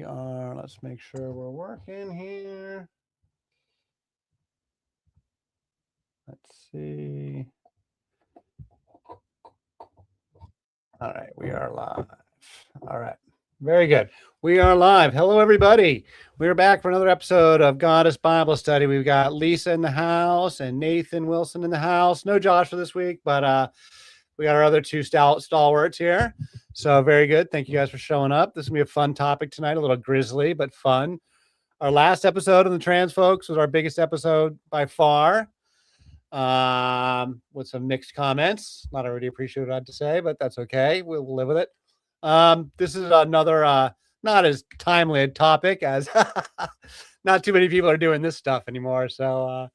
Let's make sure we're working here. Let's see. All right, we are live. All right, very good. We are live. Hello, everybody. We're back for another episode of Goddess Bible Study. We've got Lisa in the house and Nathan Wilson in the house. No Josh for this week, but we got our other two stalwarts here. So very good. Thank you guys for showing up. This is going to be a fun topic tonight, a little grisly, but fun. Our last episode on the trans folks was our biggest episode by far, with some mixed comments. Not everybody appreciate what I had to say, but that's okay. We'll live with it. This is another not as timely a topic as not too many people are doing this stuff anymore. So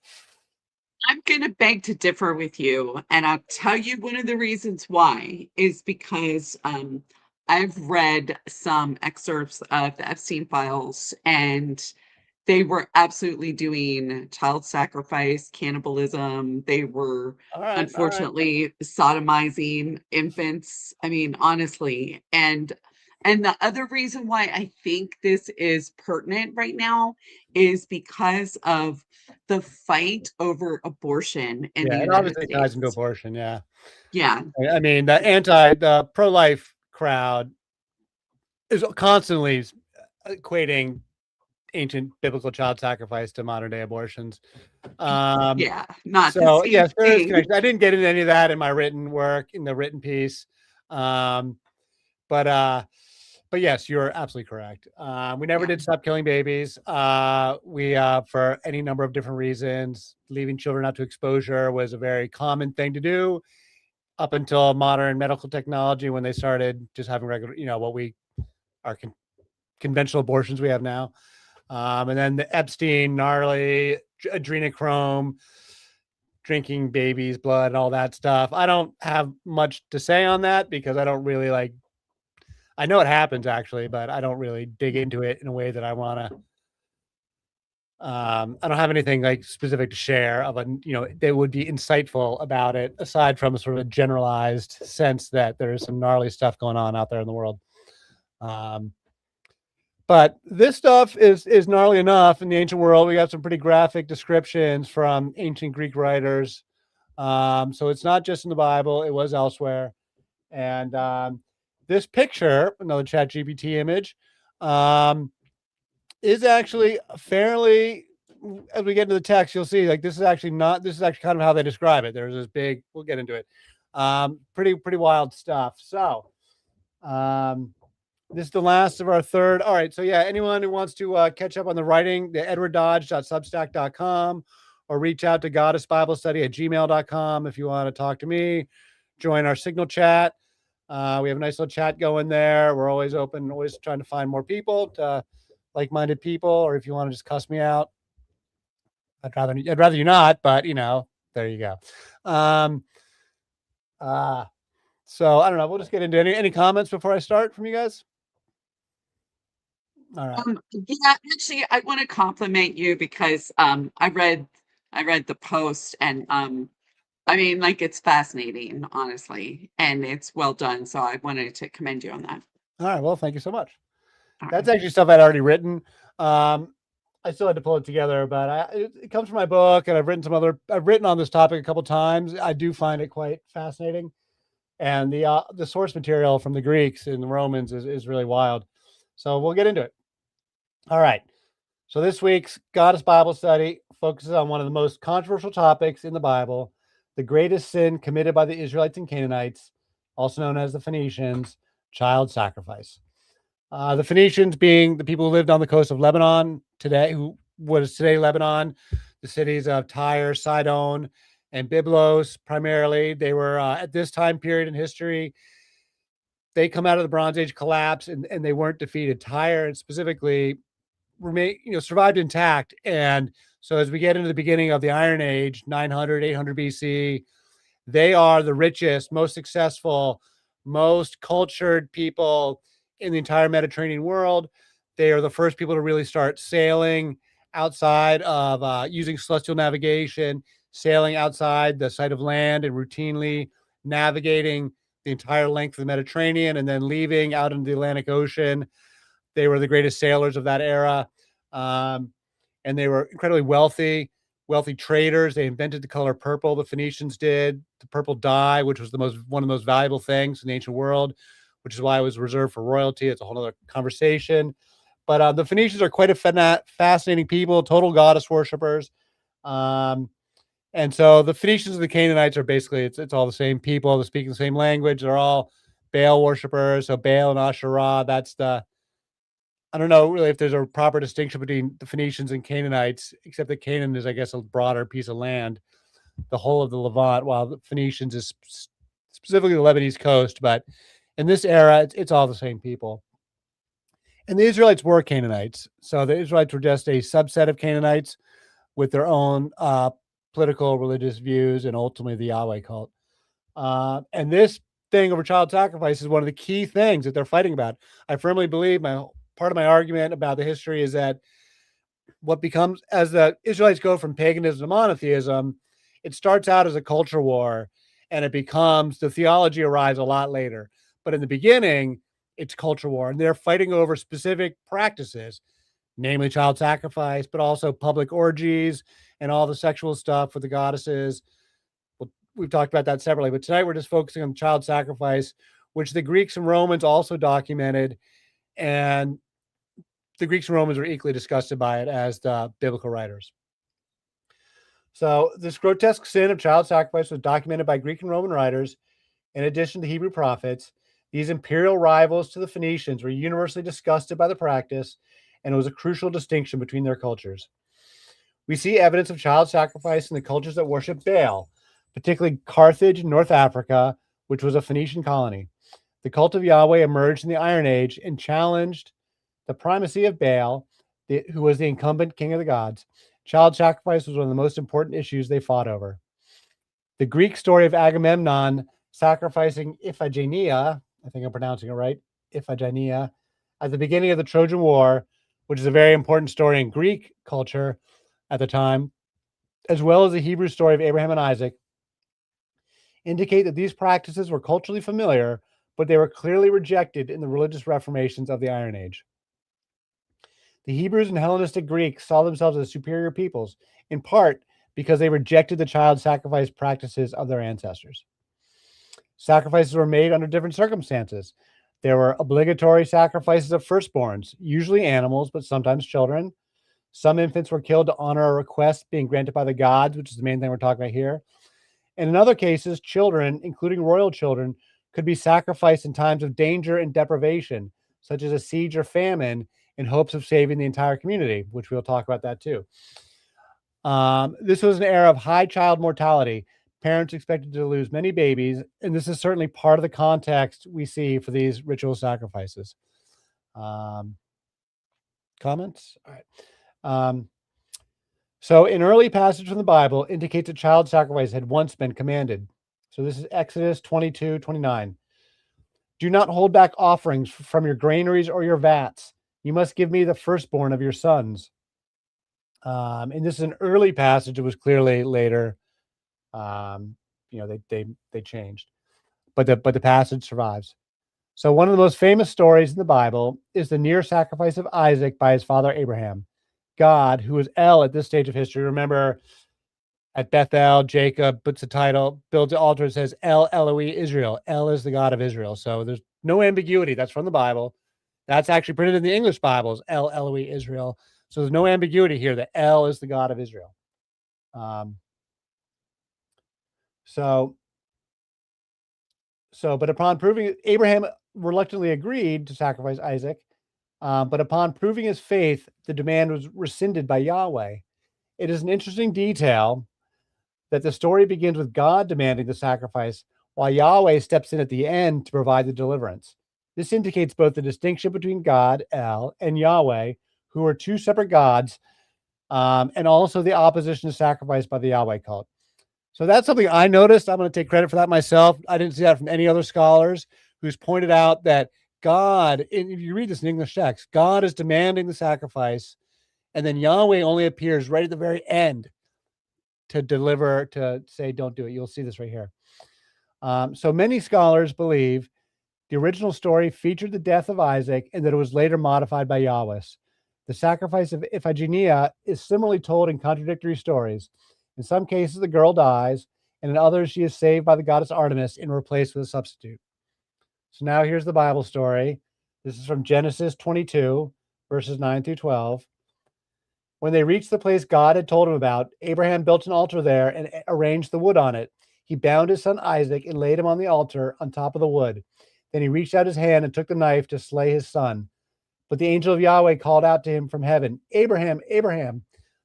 I'm going to beg to differ with you. And I'll tell you one of the reasons why is because I've read some excerpts of the Epstein files, and they were absolutely doing child sacrifice, cannibalism. They were all right. unfortunately sodomizing infants. I mean, honestly. And the other reason why I think this is pertinent right now is because of the fight over abortion in the Yeah, it United obviously ties into States. abortion. Yeah. Yeah. I mean, the pro-life crowd is constantly equating ancient biblical child sacrifice to modern day abortions. Yeah, not the So same yes, there is thing. connection. I didn't get into any of that in my written work, in the written piece. But yes, you're absolutely correct. We never Yeah. did stop killing babies. We for any number of different reasons, leaving children out to exposure was a very common thing to do up until modern medical technology, when they started just having regular, what we are conventional abortions we have now. And then the Epstein, gnarly adrenochrome, drinking babies' blood and all that stuff. I don't have much to say on that because I don't really I know it happens actually, but I don't really dig into it in a way that I want to. I don't have anything like specific to share that would be insightful about it, aside from a sort of a generalized sense that there is some gnarly stuff going on out there in the world. But this stuff is gnarly enough in the ancient world. We got some pretty graphic descriptions from ancient Greek writers. So it's not just in the Bible; it was elsewhere. And this picture, another ChatGPT image, is actually fairly. As we get into the text, you'll see this is actually kind of how they describe it. There's this big. We'll get into it. Pretty wild stuff. So. This is the last of our third. All right. So yeah, anyone who wants to catch up on the writing, the edwarddodge.substack.com, or reach out to goddessbiblestudy@gmail.com if you want to talk to me. Join our Signal chat. We have a nice little chat going there. We're always open, always trying to find more people, like-minded people, or if you want to just cuss me out, I'd rather you not, but there you go. So I don't know. We'll just get into any comments before I start from you guys. All right. Yeah, actually, I want to compliment you because I read the post, and I mean, like, it's fascinating, honestly, and it's well done. So I wanted to commend you on that. All right. Well, thank you so much. All That's right. actually stuff I'd already written. I still had to pull it together, but it comes from my book, and I've written on this topic a couple times. I do find it quite fascinating, and the source material from the Greeks and the Romans is really wild. So we'll get into it. All right. So this week's Goddess Bible Study focuses on one of the most controversial topics in the Bible, the greatest sin committed by the Israelites and Canaanites, also known as the Phoenicians, child sacrifice. The Phoenicians being the people who lived on the coast of Lebanon today, what is today Lebanon, the cities of Tyre, Sidon, and Byblos primarily. They were at this time period in history, they come out of the Bronze Age collapse, and they weren't defeated. Tyre, and specifically, survived intact. And so as we get into the beginning of the Iron Age, 900, 800 BC, they are the richest, most successful, most cultured people in the entire Mediterranean world. They are the first people to really start sailing outside of using celestial navigation, sailing outside the sight of land and routinely navigating the entire length of the Mediterranean and then leaving out into the Atlantic Ocean. They were the greatest sailors of that era, and they were incredibly wealthy traders. They invented the color purple. The Phoenicians did the purple dye, which was one of the most valuable things in the ancient world, which is why it was reserved for royalty. It's a whole other conversation. But the Phoenicians are quite a fascinating people, total goddess worshippers. Um, and so the Phoenicians and the Canaanites are basically it's all the same people. They speak the same language. They're all Baal worshippers. So Baal and Asherah. I don't know really if there's a proper distinction between the Phoenicians and Canaanites, except that Canaan is, I guess, a broader piece of land, the whole of the Levant, while the Phoenicians is specifically the Lebanese coast. But in this era, it's all the same people. And the Israelites were Canaanites. So the Israelites were just a subset of Canaanites with their own political, religious views, and ultimately the Yahweh cult. And this thing over child sacrifice is one of the key things that they're fighting about. I firmly believe part of my argument about the history is that what becomes, as the Israelites go from paganism to monotheism, it starts out as a culture war, and it becomes, the theology arrives a lot later. But in the beginning, it's culture war, and they're fighting over specific practices, namely child sacrifice, but also public orgies and all the sexual stuff with the goddesses. We've talked about that separately, but tonight we're just focusing on child sacrifice, which the Greeks and Romans also documented, and the Greeks and Romans were equally disgusted by it as the biblical writers. So this grotesque sin of child sacrifice was documented by Greek and Roman writers. In addition to Hebrew prophets, these imperial rivals to the Phoenicians were universally disgusted by the practice, and it was a crucial distinction between their cultures. We see evidence of child sacrifice in the cultures that worship Baal, particularly Carthage in North Africa, which was a Phoenician colony. The cult of Yahweh emerged in the Iron Age and challenged the primacy of Baal, who was the incumbent king of the gods. Child sacrifice was one of the most important issues they fought over. The Greek story of Agamemnon sacrificing Iphigenia, I think I'm pronouncing it right, Iphigenia, at the beginning of the Trojan War, which is a very important story in Greek culture at the time, as well as the Hebrew story of Abraham and Isaac, indicate that these practices were culturally familiar, but they were clearly rejected in the religious reformations of the Iron Age. The Hebrews and Hellenistic Greeks saw themselves as superior peoples, in part because they rejected the child sacrifice practices of their ancestors. Sacrifices were made under different circumstances. There were obligatory sacrifices of firstborns, usually animals, but sometimes children. Some infants were killed to honor a request being granted by the gods, which is the main thing we're talking about here. And in other cases, children, including royal children, could be sacrificed in times of danger and deprivation, such as a siege or famine, in hopes of saving the entire community, which we'll talk about that too. This was an era of high child mortality. Parents expected to lose many babies, and this is certainly part of the context we see for these ritual sacrifices. Comments? All right. So an early passage from the Bible indicates that child sacrifice had once been commanded. So this is Exodus 22:29. Do not hold back offerings from your granaries or your vats. You must give me the firstborn of your sons. And this is an early passage. It was clearly later. They changed, but the passage survives. So one of the most famous stories in the Bible is the near sacrifice of Isaac by his father Abraham. God, who is El at this stage of history, remember at Bethel, Jacob puts the title, builds the altar, and says El Eloi Israel. El is the God of Israel. So there's no ambiguity. That's from the Bible. That's actually printed in the English Bibles, El Eloi Israel. So there's no ambiguity here that El is the God of Israel. But upon proving, Abraham reluctantly agreed to sacrifice Isaac, but upon proving his faith, the demand was rescinded by Yahweh. It is an interesting detail that the story begins with God demanding the sacrifice, while Yahweh steps in at the end to provide the deliverance. This indicates both the distinction between God, El, and Yahweh, who are two separate gods, and also the opposition to sacrifice by the Yahweh cult. So that's something I noticed. I'm going to take credit for that myself. I didn't see that from any other scholars who's pointed out that God, if you read this in English text, God is demanding the sacrifice, and then Yahweh only appears right at the very end to deliver, to say, don't do it. You'll see this right here. So many scholars believe The original story featured the death of Isaac and that it was later modified by Yahweh. The sacrifice of Iphigenia is similarly told in contradictory stories. In some cases, the girl dies, and in others, she is saved by the goddess Artemis and replaced with a substitute. So now here's the Bible story. This is from Genesis 22, verses 9 through 12. When they reached the place God had told him about, Abraham built an altar there and arranged the wood on it. He bound his son Isaac and laid him on the altar on top of the wood. Then he reached out his hand and took the knife to slay his son. But the angel of Yahweh called out to him from heaven, Abraham, Abraham.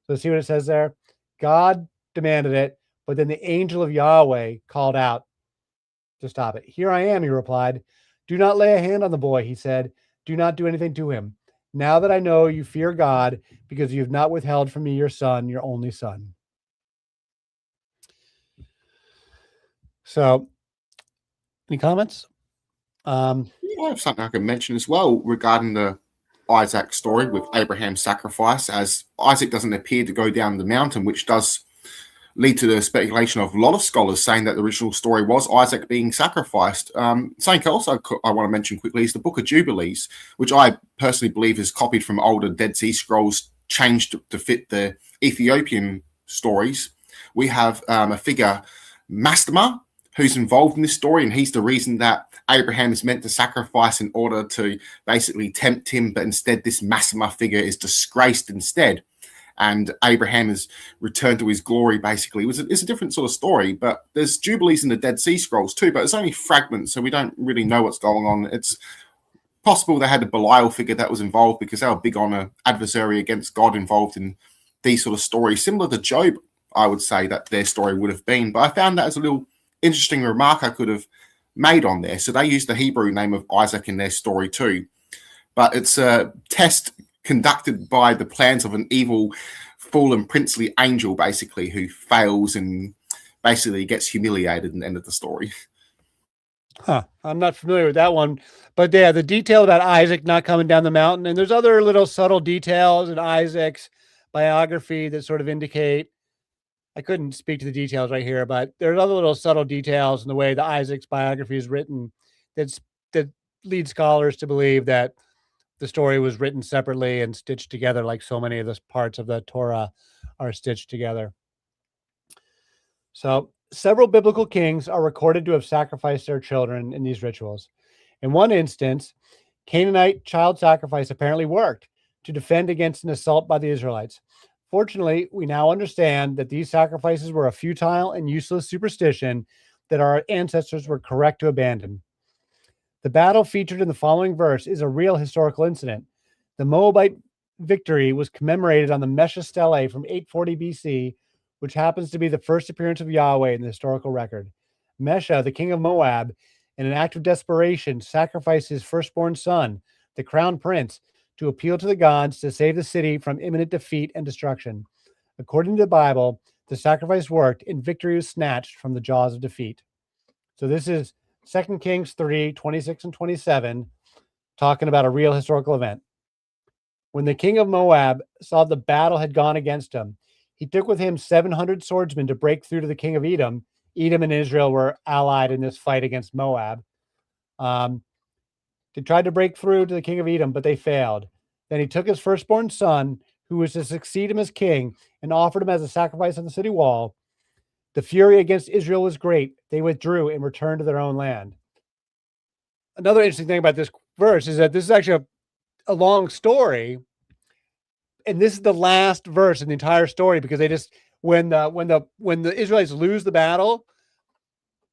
So see what it says there? God demanded it, but then the angel of Yahweh called out to stop it. Here I am, he replied. Do not lay a hand on the boy, he said. Do not do anything to him. Now that I know you fear God, because you have not withheld from me your son, your only son. So, any comments? I have something I can mention as well regarding the Isaac story with Abraham's sacrifice, as Isaac doesn't appear to go down the mountain, which does lead to the speculation of a lot of scholars saying that the original story was Isaac being sacrificed. Something else I want to mention quickly is the Book of Jubilees, which I personally believe is copied from older Dead Sea Scrolls, changed to fit the Ethiopian stories. We have a figure, Mastema, who's involved in this story, and he's the reason that Abraham is meant to sacrifice in order to basically tempt him, but instead this Mastema figure is disgraced instead. And Abraham is returned to his glory, basically. It's a different sort of story, but there's Jubilees in the Dead Sea Scrolls too, but it's only fragments, so we don't really know what's going on. It's possible they had a Belial figure that was involved because they were big on an adversary against God involved in these sort of stories. Similar to Job, I would say that their story would have been. But I found that as a little interesting remark I could have made on there. So they used the Hebrew name of Isaac in their story too. But it's a test conducted by the plans of an evil, fallen princely angel, basically, who fails and basically gets humiliated in the end of the story. Huh. I'm not familiar with that one. But yeah, the detail about Isaac not coming down the mountain, and there's other little subtle details in Isaac's biography that sort of indicate, I couldn't speak to the details right here, but there's other little subtle details in the way the Isaac's biography is written that lead scholars to believe that the story was written separately and stitched together like so many of the parts of the Torah are stitched together. So several biblical kings are recorded to have sacrificed their children in these rituals. In one instance, Canaanite child sacrifice apparently worked to defend against an assault by the Israelites. Fortunately, we now understand that these sacrifices were a futile and useless superstition that our ancestors were correct to abandon. The battle featured in the following verse is a real historical incident. The Moabite victory was commemorated on the Mesha stele from 840 BC, which happens to be the first appearance of Yahweh in the historical record. Mesha, the king of Moab, in an act of desperation, sacrificed his firstborn son, the crown prince, to appeal to the gods to save the city from imminent defeat and destruction. According to the Bible, the sacrifice worked and victory was snatched from the jaws of defeat. So this is 2 Kings 3, 26 and 27, talking about a real historical event. When the king of Moab saw the battle had gone against him, he took with him 700 swordsmen to break through to the king of Edom. Edom and Israel were allied in this fight against Moab. They tried to break through to the king of Edom, but they failed. Then he took his firstborn son, who was to succeed him as king, and offered him as a sacrifice on the city wall. The fury against Israel was great. They withdrew and returned to their own land. Another interesting thing about this verse is that this is actually a long story, and this is the last verse in the entire story because they just when the Israelites lose the battle,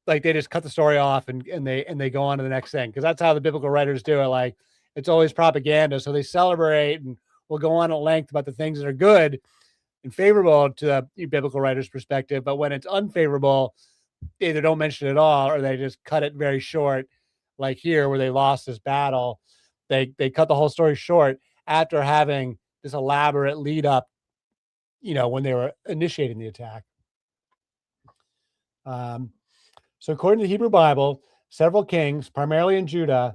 like they just cut the story off and they go on to the next thing, because that's how the biblical writers do it. Like it's always propaganda, so they celebrate and will go on at length about the things that are good and favorable to the biblical writer's perspective, but when it's unfavorable, they either don't mention it at all or they just cut it very short. Like here, where they lost this battle, they cut the whole story short after having this elaborate lead up, when they were initiating the attack. So according to the Hebrew Bible, several kings, primarily in Judah,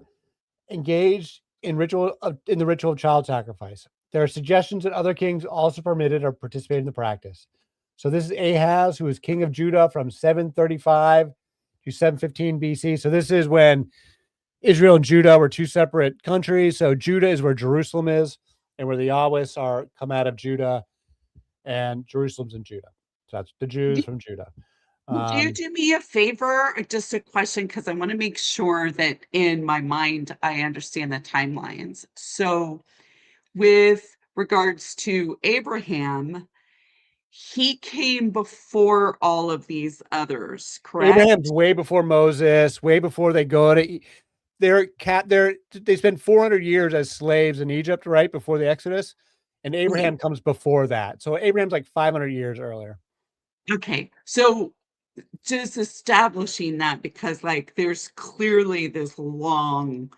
engaged in the ritual of child sacrifice. There are suggestions that other kings also permitted or participated in the practice. So this is Ahaz, who was king of Judah from 735 to 715 BC. So this is when Israel and Judah were two separate countries. So Judah is where Jerusalem is, and where the Yahwehs are come out of Judah, and Jerusalem's in Judah. So that's the Jews from Judah. Would you do me a favor? Just a question, because I want to make sure that in my mind I understand the timelines. So, with regards to Abraham, he came before all of these others, Abraham's correct? way before Moses, way before they go to. They spend 400 years as slaves in Egypt, right before the Exodus, and Right. Abraham comes before that. So Abraham's like 500 years earlier. Okay. So, just establishing that, because like there's clearly this long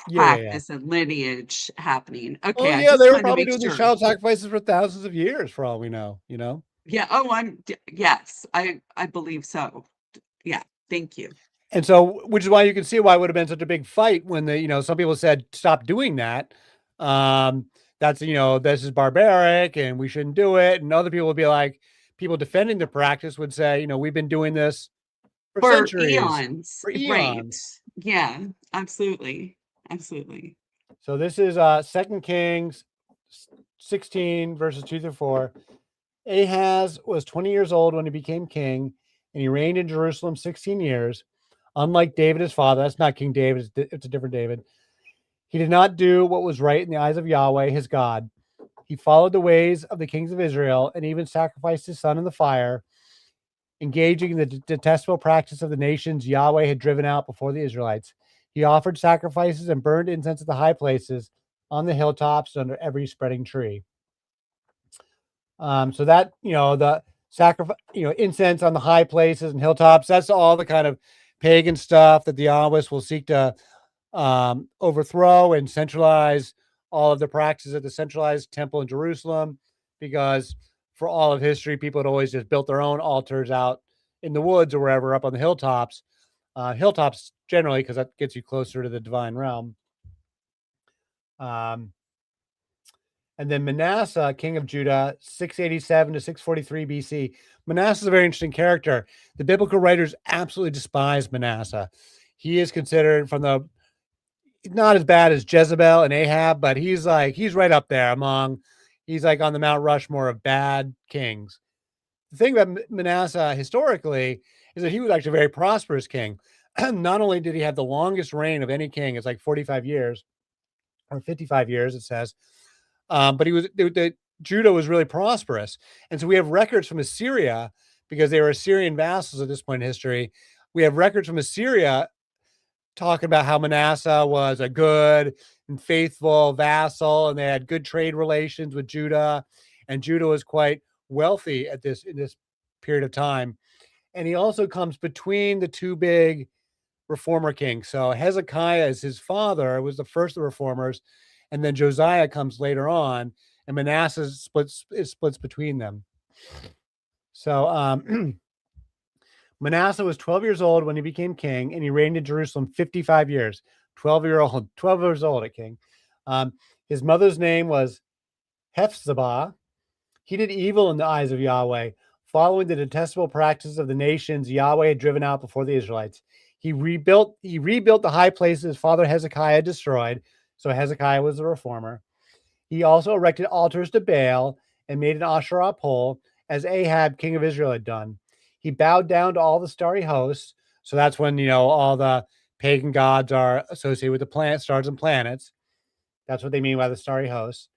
Yeah. practice and lineage happening. Oh Okay, I yeah, just they were wanted to probably make doing these sure. child sacrifices for thousands of years, for all we know. You know. Yeah. Oh, yes, I believe so. Yeah. Thank you. And so, which is why you can see why it would have been such a big fight when some people said, stop doing that. That's, this is barbaric and we shouldn't do it. And other people would be like, people defending the practice would say, we've been doing this for For centuries, eons, for right. eons. Yeah, absolutely, absolutely. So this is 2 Kings 16 verses 2 through 4. Ahaz was 20 years old when he became king, and he reigned in Jerusalem 16 years. Unlike David, his father, that's not King David, it's a different David. He did not do what was right in the eyes of Yahweh, his God. He followed the ways of the kings of Israel and even sacrificed his son in the fire, engaging in the detestable practice of the nations Yahweh had driven out before the Israelites. He offered sacrifices and burned incense at the high places, on the hilltops, under every spreading tree. So that, the sacrifice, incense on the high places and hilltops, that's all the kind of pagan stuff that the Yahwehs will seek to overthrow and centralize all of the practices at the centralized temple in Jerusalem, because for all of history, people had always just built their own altars out in the woods or wherever up on the hilltops. Hilltops generally, because that gets you closer to the divine realm. And then Manasseh, king of Judah, 687 to 643 BC. Manasseh is a very interesting character. The biblical writers absolutely despise Manasseh. He is considered not as bad as Jezebel and Ahab, but he's right up there he's like on the Mount Rushmore of bad kings. The thing about Manasseh historically is that he was actually a very prosperous king. Not only did he have the longest reign of any king, it's like 45 years or 55 years, it says, but Judah was really prosperous. And so we have records from Assyria, because they were Assyrian vassals at this point in history. We have records from Assyria talking about how Manasseh was a good and faithful vassal, and they had good trade relations with Judah, and Judah was quite wealthy in this period of time. And he also comes between the two big reformer kings. So Hezekiah is his father, was the first of the reformers, and then Josiah comes later on, and Manasseh splits between them. So Manasseh was 12 years old when he became king, and he reigned in Jerusalem 55 years. 12 years old at king. His mother's name was Hephzibah. He did evil in the eyes of Yahweh, following the detestable practices of the nations Yahweh had driven out before the Israelites. He rebuilt the high places his father Hezekiah destroyed. So Hezekiah was a reformer. He also erected altars to Baal and made an Asherah pole, as Ahab, king of Israel, had done. He bowed down to all the starry hosts. So that's when, all the pagan gods are associated with the stars and planets. That's what they mean by the starry hosts.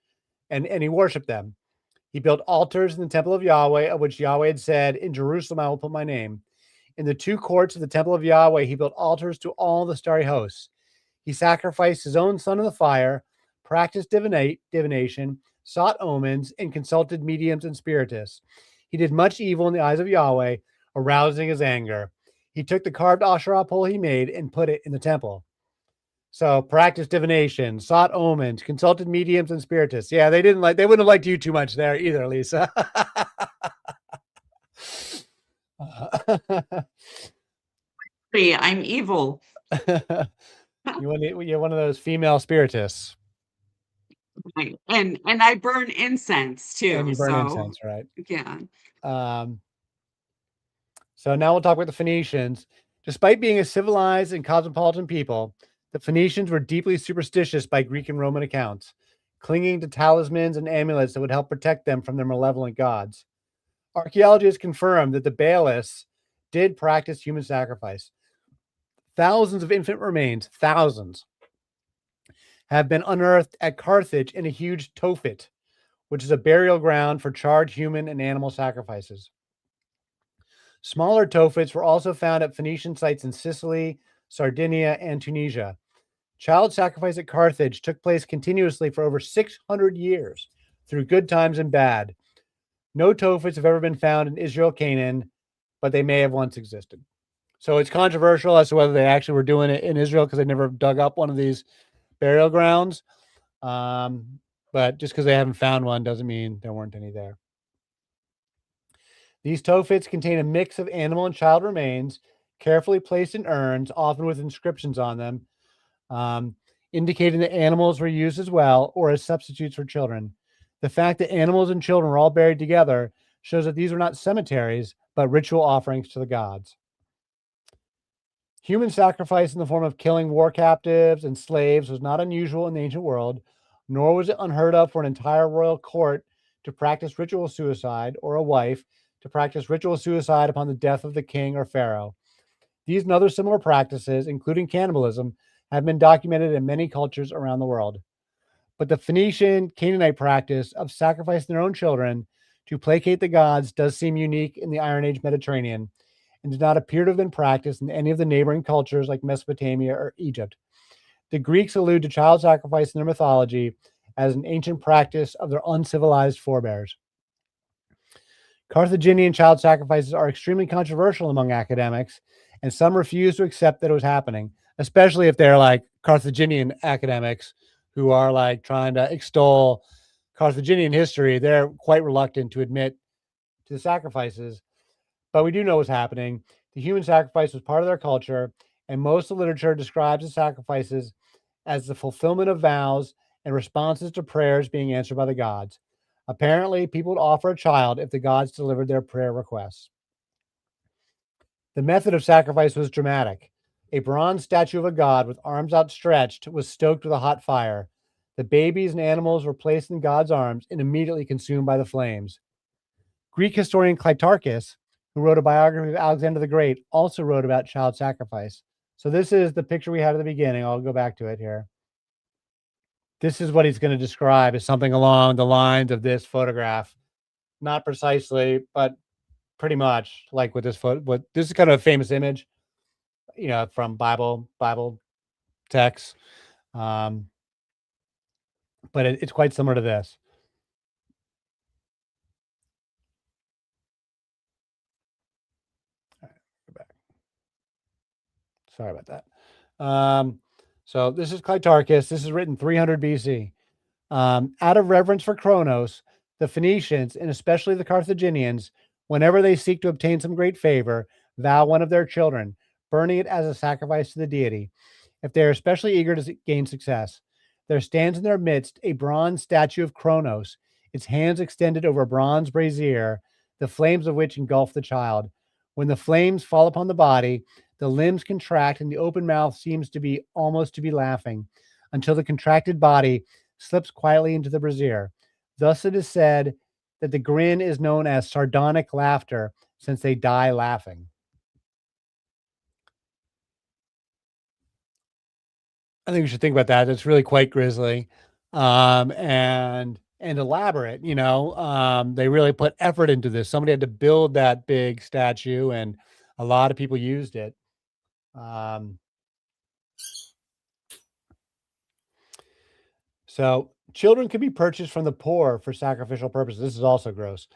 And he worshiped them. He built altars in the temple of Yahweh, of which Yahweh had said, in Jerusalem I will put my name. In the two courts of the temple of Yahweh, he built altars to all the starry hosts. He sacrificed his own son in the fire, practiced divination, sought omens, and consulted mediums and spiritists. He did much evil in the eyes of Yahweh, arousing his anger. He took the carved Asherah pole he made and put it in the temple. So practiced divination, sought omens, consulted mediums and spiritists. Yeah, they wouldn't have liked you too much there either, Lisa. I'm evil. You're one of those female spiritists. Right. And I burn incense too. And you burn So incense, right? yeah. So now we'll talk about the Phoenicians. Despite being a civilized and cosmopolitan people, The Phoenicians were deeply superstitious by Greek and Roman accounts, clinging to talismans and amulets that would help protect them from their malevolent gods. Archaeology has confirmed that the Baalists did practice human sacrifice. Thousands of infant remains, thousands, have been unearthed at Carthage in a huge Tophet, which is a burial ground for charred human and animal sacrifices. Smaller Tophets were also found at Phoenician sites in Sicily, Sardinia, and Tunisia. Child sacrifice at Carthage took place continuously for over 600 years, through good times and bad. No Tophets have ever been found in Israel, Canaan, but they may have once existed. So it's controversial as to whether they actually were doing it in Israel because they never dug up one of these burial grounds. But just because they haven't found one doesn't mean there weren't any there. These Tophets contain a mix of animal and child remains, carefully placed in urns, often with inscriptions on them, indicating that animals were used as well or as substitutes for children. The fact that animals and children were all buried together shows that these were not cemeteries, but ritual offerings to the gods. Human sacrifice in the form of killing war captives and slaves was not unusual in the ancient world, nor was it unheard of for an entire royal court to practice ritual suicide, or a wife to practice ritual suicide upon the death of the king or pharaoh. These and other similar practices, including cannibalism, have been documented in many cultures around the world. But the Phoenician Canaanite practice of sacrificing their own children to placate the gods does seem unique in the Iron Age Mediterranean and does not appear to have been practiced in any of the neighboring cultures like Mesopotamia or Egypt. The Greeks allude to child sacrifice in their mythology as an ancient practice of their uncivilized forebears. Carthaginian child sacrifices are extremely controversial among academics, and some refuse to accept that it was happening, especially if they're like Carthaginian academics who are like trying to extol Carthaginian history. They're quite reluctant to admit to the sacrifices, but we do know what's happening. The human sacrifice was part of their culture, and most of the literature describes the sacrifices as the fulfillment of vows and responses to prayers being answered by the gods. Apparently, people would offer a child if the gods delivered their prayer requests. The method of sacrifice was dramatic. A bronze statue of a god with arms outstretched was stoked with a hot fire. The babies and animals were placed in God's arms and immediately consumed by the flames. Greek historian Cleitarchus, who wrote a biography of Alexander the Great, also wrote about child sacrifice. So this is the picture we had at the beginning. I'll go back to it here. This is what he's going to describe as something along the lines of this photograph. Not precisely, but pretty much like with this photo. This is kind of a famous image, from Bible texts. But it's quite similar to this. All right, go back. Sorry about that. So this is Cleitarchus. This is written 300 BC. Out of reverence for Kronos, the Phoenicians, and especially the Carthaginians, whenever they seek to obtain some great favor, vow one of their children, burning it as a sacrifice to the deity. If they are especially eager to gain success, there stands in their midst a bronze statue of Kronos, its hands extended over a bronze brazier, the flames of which engulf the child. When the flames fall upon the body, the limbs contract and the open mouth seems to be almost to be laughing, until the contracted body slips quietly into the brazier. Thus it is said that the grin is known as sardonic laughter, since they die laughing. I think we should think about that. It's really quite grisly, and elaborate. They really put effort into this. Somebody had to build that big statue, and a lot of people used it. So children could be purchased from the poor for sacrificial purposes. This is also gross.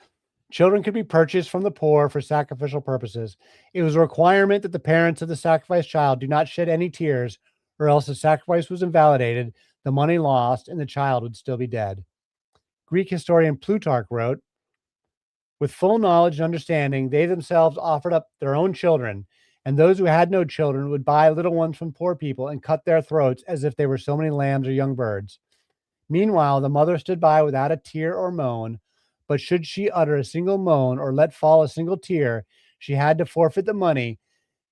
Children could be purchased from the poor for sacrificial purposes. It was a requirement that the parents of the sacrificed child do not shed any tears, or else the sacrifice was invalidated, the money lost, and the child would still be dead. Greek historian Plutarch wrote, with full knowledge and understanding, they themselves offered up their own children, and those who had no children would buy little ones from poor people and cut their throats as if they were so many lambs or young birds. Meanwhile, the mother stood by without a tear or moan, but should she utter a single moan or let fall a single tear, she had to forfeit the money,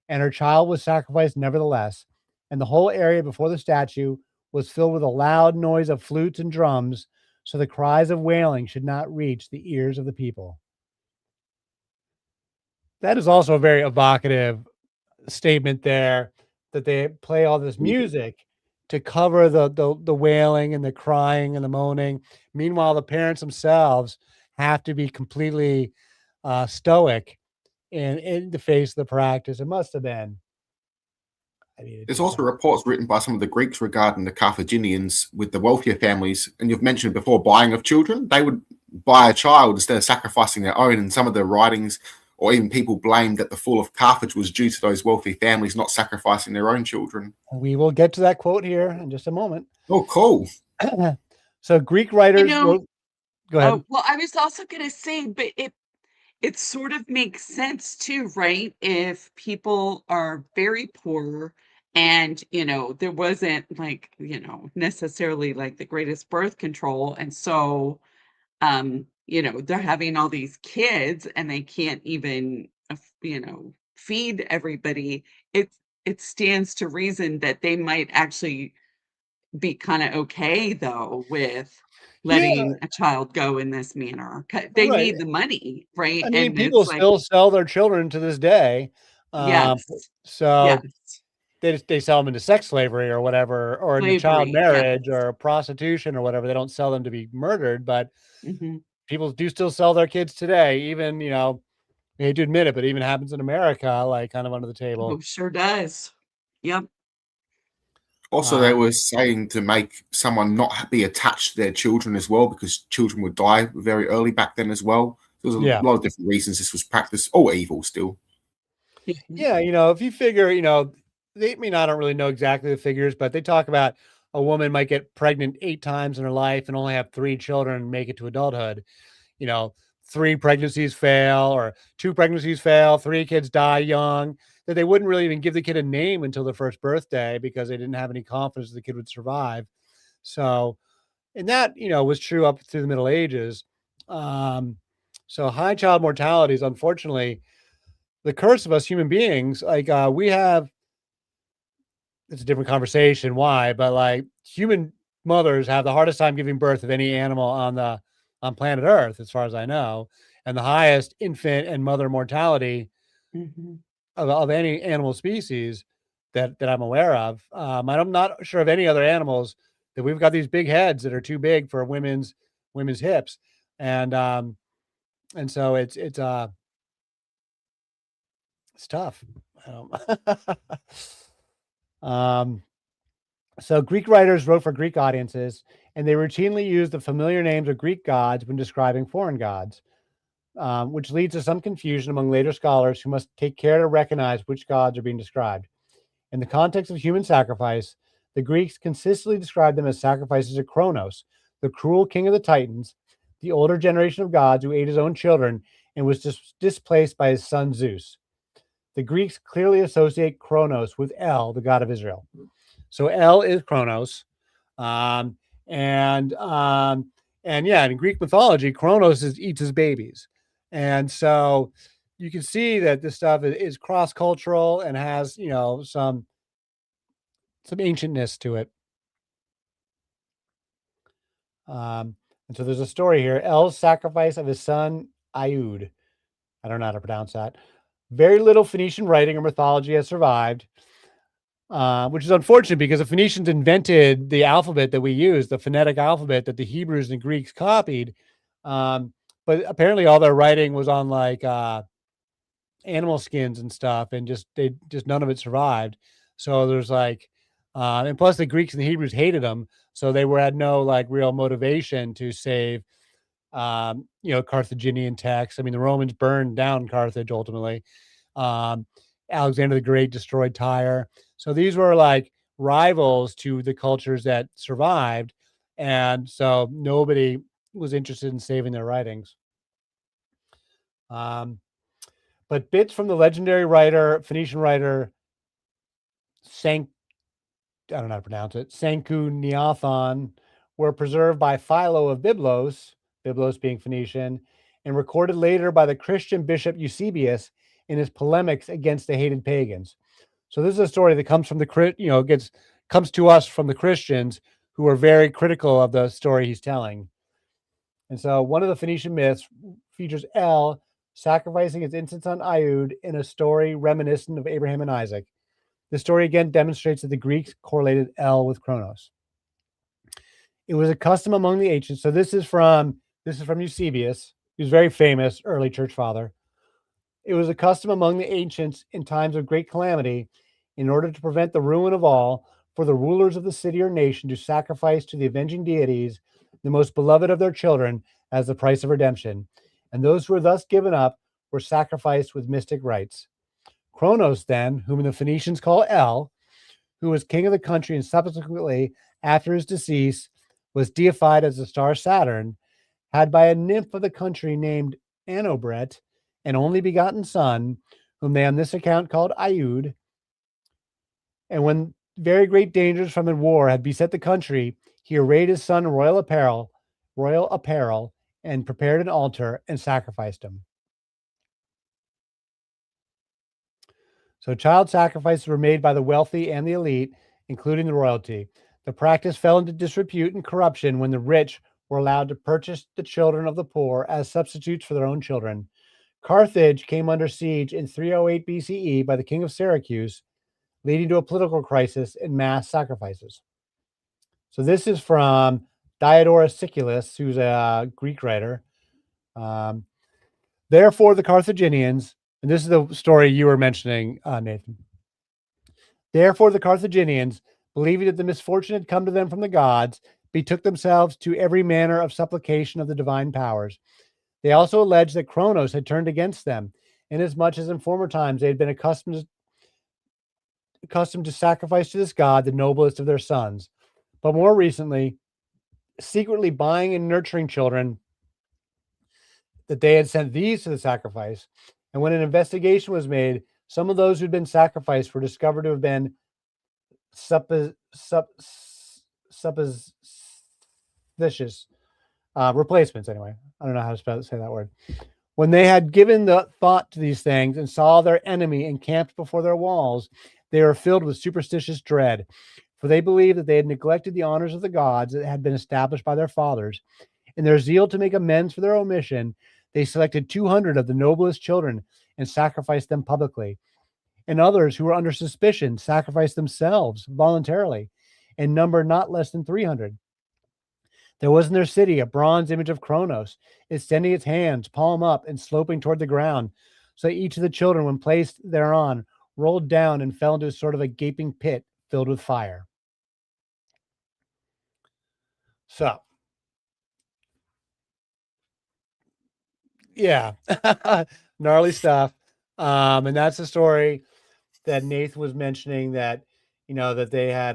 and her child was sacrificed nevertheless. and the whole area before the statue was filled with a loud noise of flutes and drums, so the cries of wailing should not reach the ears of the people. That is also a very evocative statement there, that they play all this music to cover the wailing and the crying and the moaning. Meanwhile, the parents themselves have to be completely stoic in the face of the practice. It must have been. I mean, There's also reports written by some of the Greeks regarding the Carthaginians with the wealthier families, and you've mentioned before buying of children. They would buy a child instead of sacrificing their own, and some of the writings or even people blamed that the fall of Carthage was due to those wealthy families not sacrificing their own children. We will get to that quote here in just a moment. Oh, cool. So Greek writers wrote. Go ahead. Oh, well, I was also going to say, but it sort of makes sense too, right? If people are very poor and, there wasn't like, necessarily like the greatest birth control. And so, they're having all these kids and they can't even, feed everybody. It stands to reason that they might actually be kind of okay though with Yeah, letting a child go in this manner. They right. need the money, right? I mean, And people it's like, still sell their children to this day. Um, yes, so yes, they sell them into sex slavery or whatever, or into child slavery, yes. marriage or prostitution or whatever. They don't sell them to be murdered, but Mhm. people do still sell their kids today. Even, I hate to admit it, but it even happens in America, like kind of under the Oh, table. sure does. Yep. Also, they Um, were saying to make someone not be attached to their children as well, because children would die very early back then as well. There was yeah. a lot of different reasons this was practiced. All evil still. Mhm. Yeah, if you figure, I mean, I don't really know exactly the figures, but they talk about a woman might get pregnant 8 times in her life and only have 3 children and make it to adulthood. You know, 3 pregnancies fail or 2 pregnancies fail, 3 kids die young, that they wouldn't really even give the kid a name until their first birthday because they didn't have any confidence the kid would survive. So, and that, was true up through the Middle Ages. Um, so high child mortality is unfortunately the curse of us human beings. Like, we have, it's a different conversation why, but like human mothers have the hardest time giving birth of any animal on planet Earth, as far as I know, and the highest infant and mother mortality Mhm. of any animal species that I'm aware of. I'm not sure of any other animals that we've got these big heads that are too big for women's hips, and so it's tough. Um, um, So Greek writers wrote for Greek audiences, and they routinely used the familiar names of Greek gods when describing foreign gods, which leads to some confusion among later scholars who must take care to recognize which gods are being described. In the context of human sacrifice, the Greeks consistently described them as sacrifices to Kronos, the cruel king of the Titans, the older generation of gods who ate his own children and was displaced by his son Zeus. The Greeks clearly associate Kronos with El, the god of Israel. So El is Kronos, um, and um, and yeah, in Greek mythology, Kronos eats his babies, and so you can see that this stuff is cross cultural and has some ancientness to it. And so there's a story here: El's sacrifice of his son Iud. I don't know how to pronounce that. Very little Phoenician writing or mythology has survived, which is unfortunate because the Phoenicians invented the alphabet that we use, the phonetic alphabet that the Hebrews and Greeks copied. But apparently all their writing was on like animal skins and stuff, and just none of it survived. So there's like, and plus the Greeks and the Hebrews hated them, so they had no like real motivation to save, Carthaginian texts. I mean, the Romans burned down Carthage ultimately. Um, Alexander the Great destroyed Tyre. So these were like rivals to the cultures that survived. And so nobody was interested in saving their writings. Um, but bits from the legendary Phoenician writer, Sank, I don't know how to pronounce it, Sanku Neothon, were preserved by Philo of Byblos being Phoenician, and recorded later by the Christian bishop Eusebius in his polemics against the hated pagans. So this is a story that comes from comes to us from the Christians who are very critical of the story he's telling. And so one of the Phoenician myths features El sacrificing his infant son Iud in a story reminiscent of Abraham and Isaac. The story again demonstrates that the Greeks correlated El with Kronos. It was a custom among the ancients. So this is from Eusebius, who's very famous early church father. It was a custom among the ancients in times of great calamity, in order to prevent the ruin of all, for the rulers of the city or nation to sacrifice to the avenging deities the most beloved of their children as the price of redemption. And those who were thus given up were sacrificed with mystic rites. Kronos, then, whom the Phoenicians call El, who was king of the country and subsequently, after his decease, was deified as the star Saturn, had by a nymph of the country named Anobret, an only begotten son, whom they on this account called Iud. And when very great dangers from the war had beset the country, he arrayed his son in royal apparel, and prepared an altar and sacrificed him. So child sacrifices were made by the wealthy and the elite, including the royalty. The practice fell into disrepute and corruption when the rich were allowed to purchase the children of the poor as substitutes for their own children. Carthage came under siege in 308 BCE by the king of Syracuse, leading to a political crisis and mass sacrifices. So this is from Diodorus Siculus, who's a Greek writer. Therefore, the Carthaginians, and this is the story you were mentioning, Nathan. Therefore, the Carthaginians, believing that the misfortune had come to them from the gods, betook themselves to every manner of supplication of the divine powers. They also alleged that Kronos had turned against them, inasmuch as in former times they had been accustomed to sacrifice to this god the noblest of their sons. But more recently, secretly buying and nurturing children, that they had sent these to the sacrifice. And when an investigation was made, some of those who'd been sacrificed were discovered to have been supposititious replacements. Anyway, I don't know how to say that word. When they had given the thought to these things and saw their enemy encamped before their walls, they were filled with superstitious dread, for they believed that they had neglected the honors of the gods that had been established by their fathers. In their zeal to make amends for their omission, they selected 200 of the noblest children and sacrificed them publicly. And others who were under suspicion sacrificed themselves voluntarily, in number not less than 300. There was in their city a bronze image of Kronos, extending its hands, palm up, and sloping toward the ground. So each of the children, when placed thereon, rolled down and fell into a sort of a gaping pit filled with fire. So, yeah, gnarly stuff. And that's the story that Nathan was mentioning, that, that they had,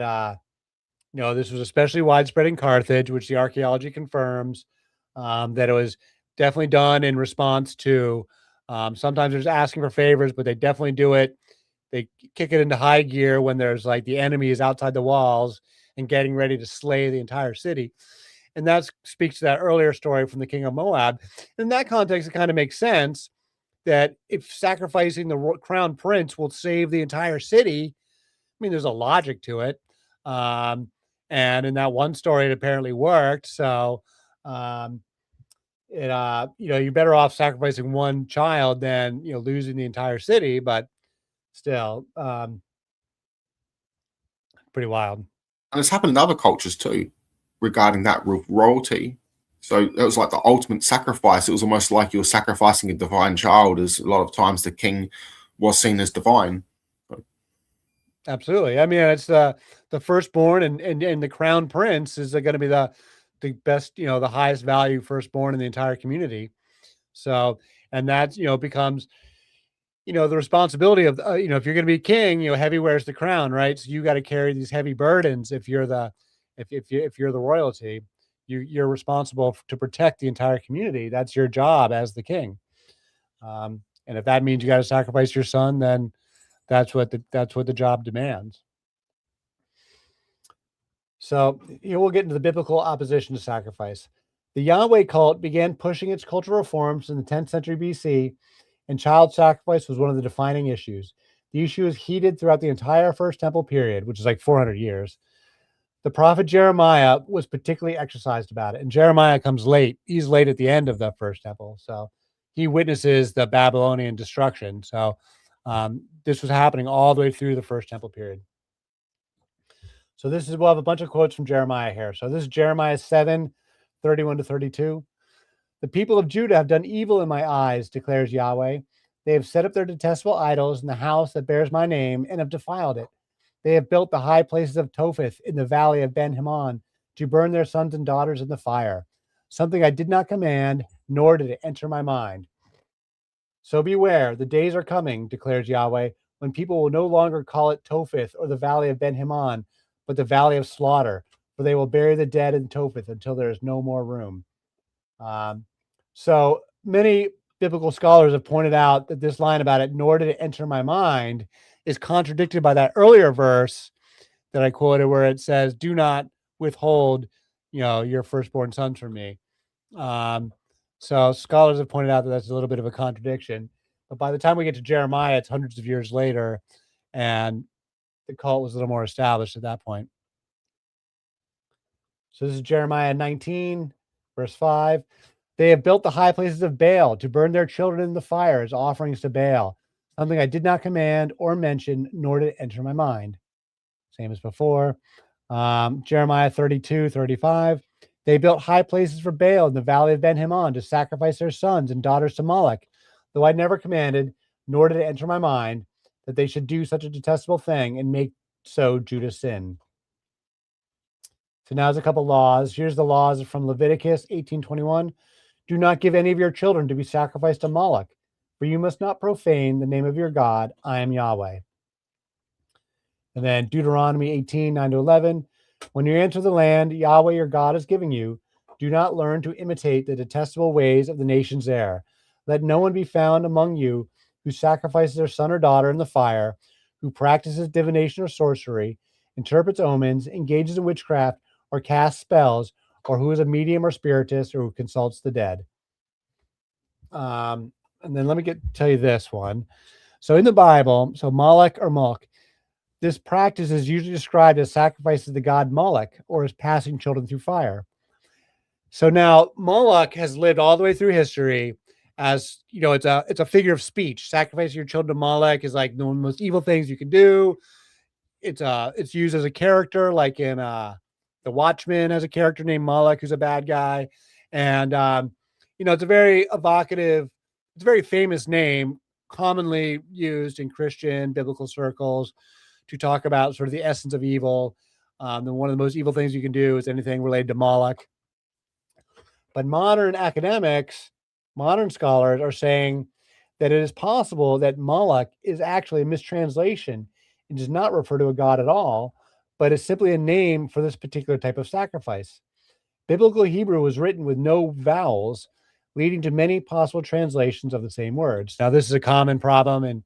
this was especially widespread in Carthage, which the archaeology confirms, that it was definitely done in response to, sometimes there's asking for favors, but they definitely do it. They kick it into high gear when there's like the enemy is outside the walls and getting ready to slay the entire city. And that speaks to that earlier story from the king of Moab. In that context, it kind of makes sense that if sacrificing the crown prince will save the entire city, I mean, there's a logic to it. And in that one story, it apparently worked. So, you're better off sacrificing one child than, losing the entire city, but still, pretty wild. And it's happened in other cultures too, regarding that with royalty. So it was like the ultimate sacrifice. It was almost like you were sacrificing a divine child, as a lot of times the king was seen as divine. Absolutely. I mean, it's the firstborn, and the crown prince is going to be the best, the highest value firstborn in the entire community. So, and that, becomes, the responsibility of, if you're going to be king, heavy wears the crown, right? So you got to carry these heavy burdens. If you're the royalty, you're responsible to protect the entire community. That's your job as the king. And if that means you got to sacrifice your son, then that's what the job demands. So, we'll get into the biblical opposition to sacrifice. The Yahweh cult began pushing its cultural reforms in the 10th century BC, and child sacrifice was one of the defining issues. The issue is heated throughout the entire First Temple period, which is like 400 years. The prophet Jeremiah was particularly exercised about it. And Jeremiah comes late. He's late at the end of the First Temple. So he witnesses the Babylonian destruction. So this was happening all the way through the First Temple period. So we'll have a bunch of quotes from Jeremiah here. So this is Jeremiah 7:31-32. The people of Judah have done evil in my eyes, declares Yahweh. They have set up their detestable idols in the house that bears my name and have defiled it. They have built the high places of Topheth in the valley of Ben Hinnom to burn their sons and daughters in the fire, something I did not command, nor did it enter my mind. So beware, the days are coming, declares Yahweh, when people will no longer call it Topheth or the valley of Ben Hinnom, but the valley of slaughter, for they will bury the dead in Topheth until there is no more room. So many biblical scholars have pointed out that this line about it, nor did it enter my mind, is contradicted by that earlier verse that I quoted where it says, do not withhold, your firstborn sons from me. So scholars have pointed out that that's a little bit of a contradiction. But by the time we get to Jeremiah, it's hundreds of years later, and the cult was a little more established at that point. So this is Jeremiah 19, verse 5. They have built the high places of Baal to burn their children in the fire as offerings to Baal, something I did not command or mention, nor did it enter my mind. Same as before. Jeremiah 32:35. They built high places for Baal in the valley of Ben Hinnom to sacrifice their sons and daughters to Moloch, though I never commanded, nor did it enter my mind, that they should do such a detestable thing and make so Judah sin. So now there's a couple laws. Here's the laws from Leviticus 18:21. Do not give any of your children to be sacrificed to Moloch, for you must not profane the name of your God. I am Yahweh. And then Deuteronomy 18:9-11. When you enter the land Yahweh your God is giving you, do not learn to imitate the detestable ways of the nations there. Let no one be found among you who sacrifices their son or daughter in the fire, who practices divination or sorcery, interprets omens, engages in witchcraft, or casts spells, or who is a medium or spiritist, or who consults the dead. And then let me tell you this one. So in the Bible, so Moloch or Mulk, this practice is usually described as sacrifices to the god Moloch or as passing children through fire. So now Moloch has lived all the way through history as, it's a figure of speech. Sacrificing your children to Moloch is like one of the most evil things you can do. It's used as a character, like in The Watchmen has a character named Moloch who's a bad guy. And, it's a very evocative, it's a very famous name, commonly used in Christian biblical circles to talk about sort of the essence of evil. And one of the most evil things you can do is anything related to Moloch. But modern academics, modern scholars are saying that it is possible that Moloch is actually a mistranslation and does not refer to a god at all, but is simply a name for this particular type of sacrifice. Biblical Hebrew was written with no vowels, leading to many possible translations of the same words. Now, this is a common problem in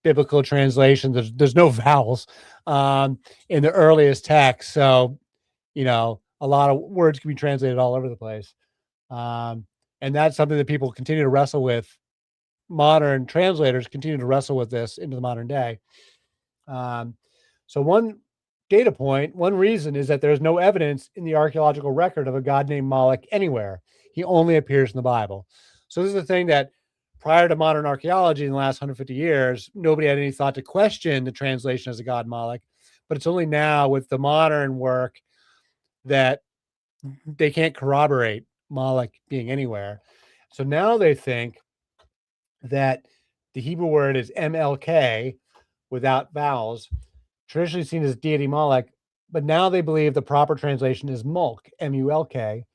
biblical translations. There's no vowels in the earliest text. So, a lot of words can be translated all over the place. And that's something that people continue to wrestle with. Modern translators continue to wrestle with this into the modern day. So one data point, one reason is that there's no evidence in the archaeological record of a god named Moloch anywhere. He only appears in the Bible. So this is the thing that prior to modern archaeology in the last 150 years, nobody had any thought to question the translation as a god Moloch. But it's only now with the modern work that they can't corroborate Moloch being anywhere. So now they think that the Hebrew word is MLK without vowels, traditionally seen as deity Moloch, but now they believe the proper translation is Mulk, M-U-L-K,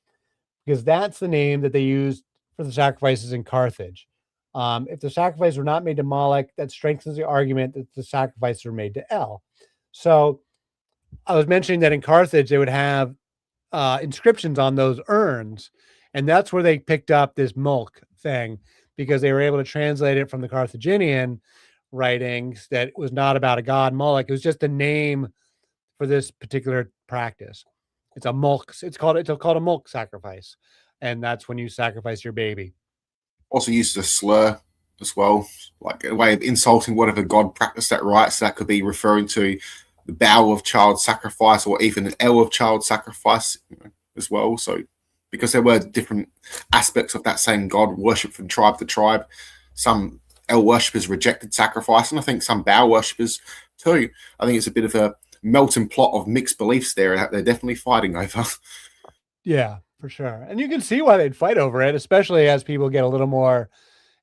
because that's the name that they used for the sacrifices in Carthage. If the sacrifices were not made to Moloch, that strengthens the argument that the sacrifices were made to El. So I was mentioning that in Carthage, they would have inscriptions on those urns, and that's where they picked up this Mulk thing, because they were able to translate it from the Carthaginian writings that it was not about a god Moloch. It was just a name for this particular practice. It's a Mulk. It's called a Mulk sacrifice, and that's when you sacrifice your baby. Also used as a slur as well, like a way of insulting whatever god practiced that right. So that could be referring to the bow of child sacrifice, or even an ell of child sacrifice, as well. So because there were different aspects of that same god worship from tribe to tribe, some ell worshippers rejected sacrifice, and I think some bow worshippers too. I think it's a bit of a melting pot of mixed beliefs there that they're definitely fighting over. Yeah, for sure. And you can see why they'd fight over it, especially as people get a little more,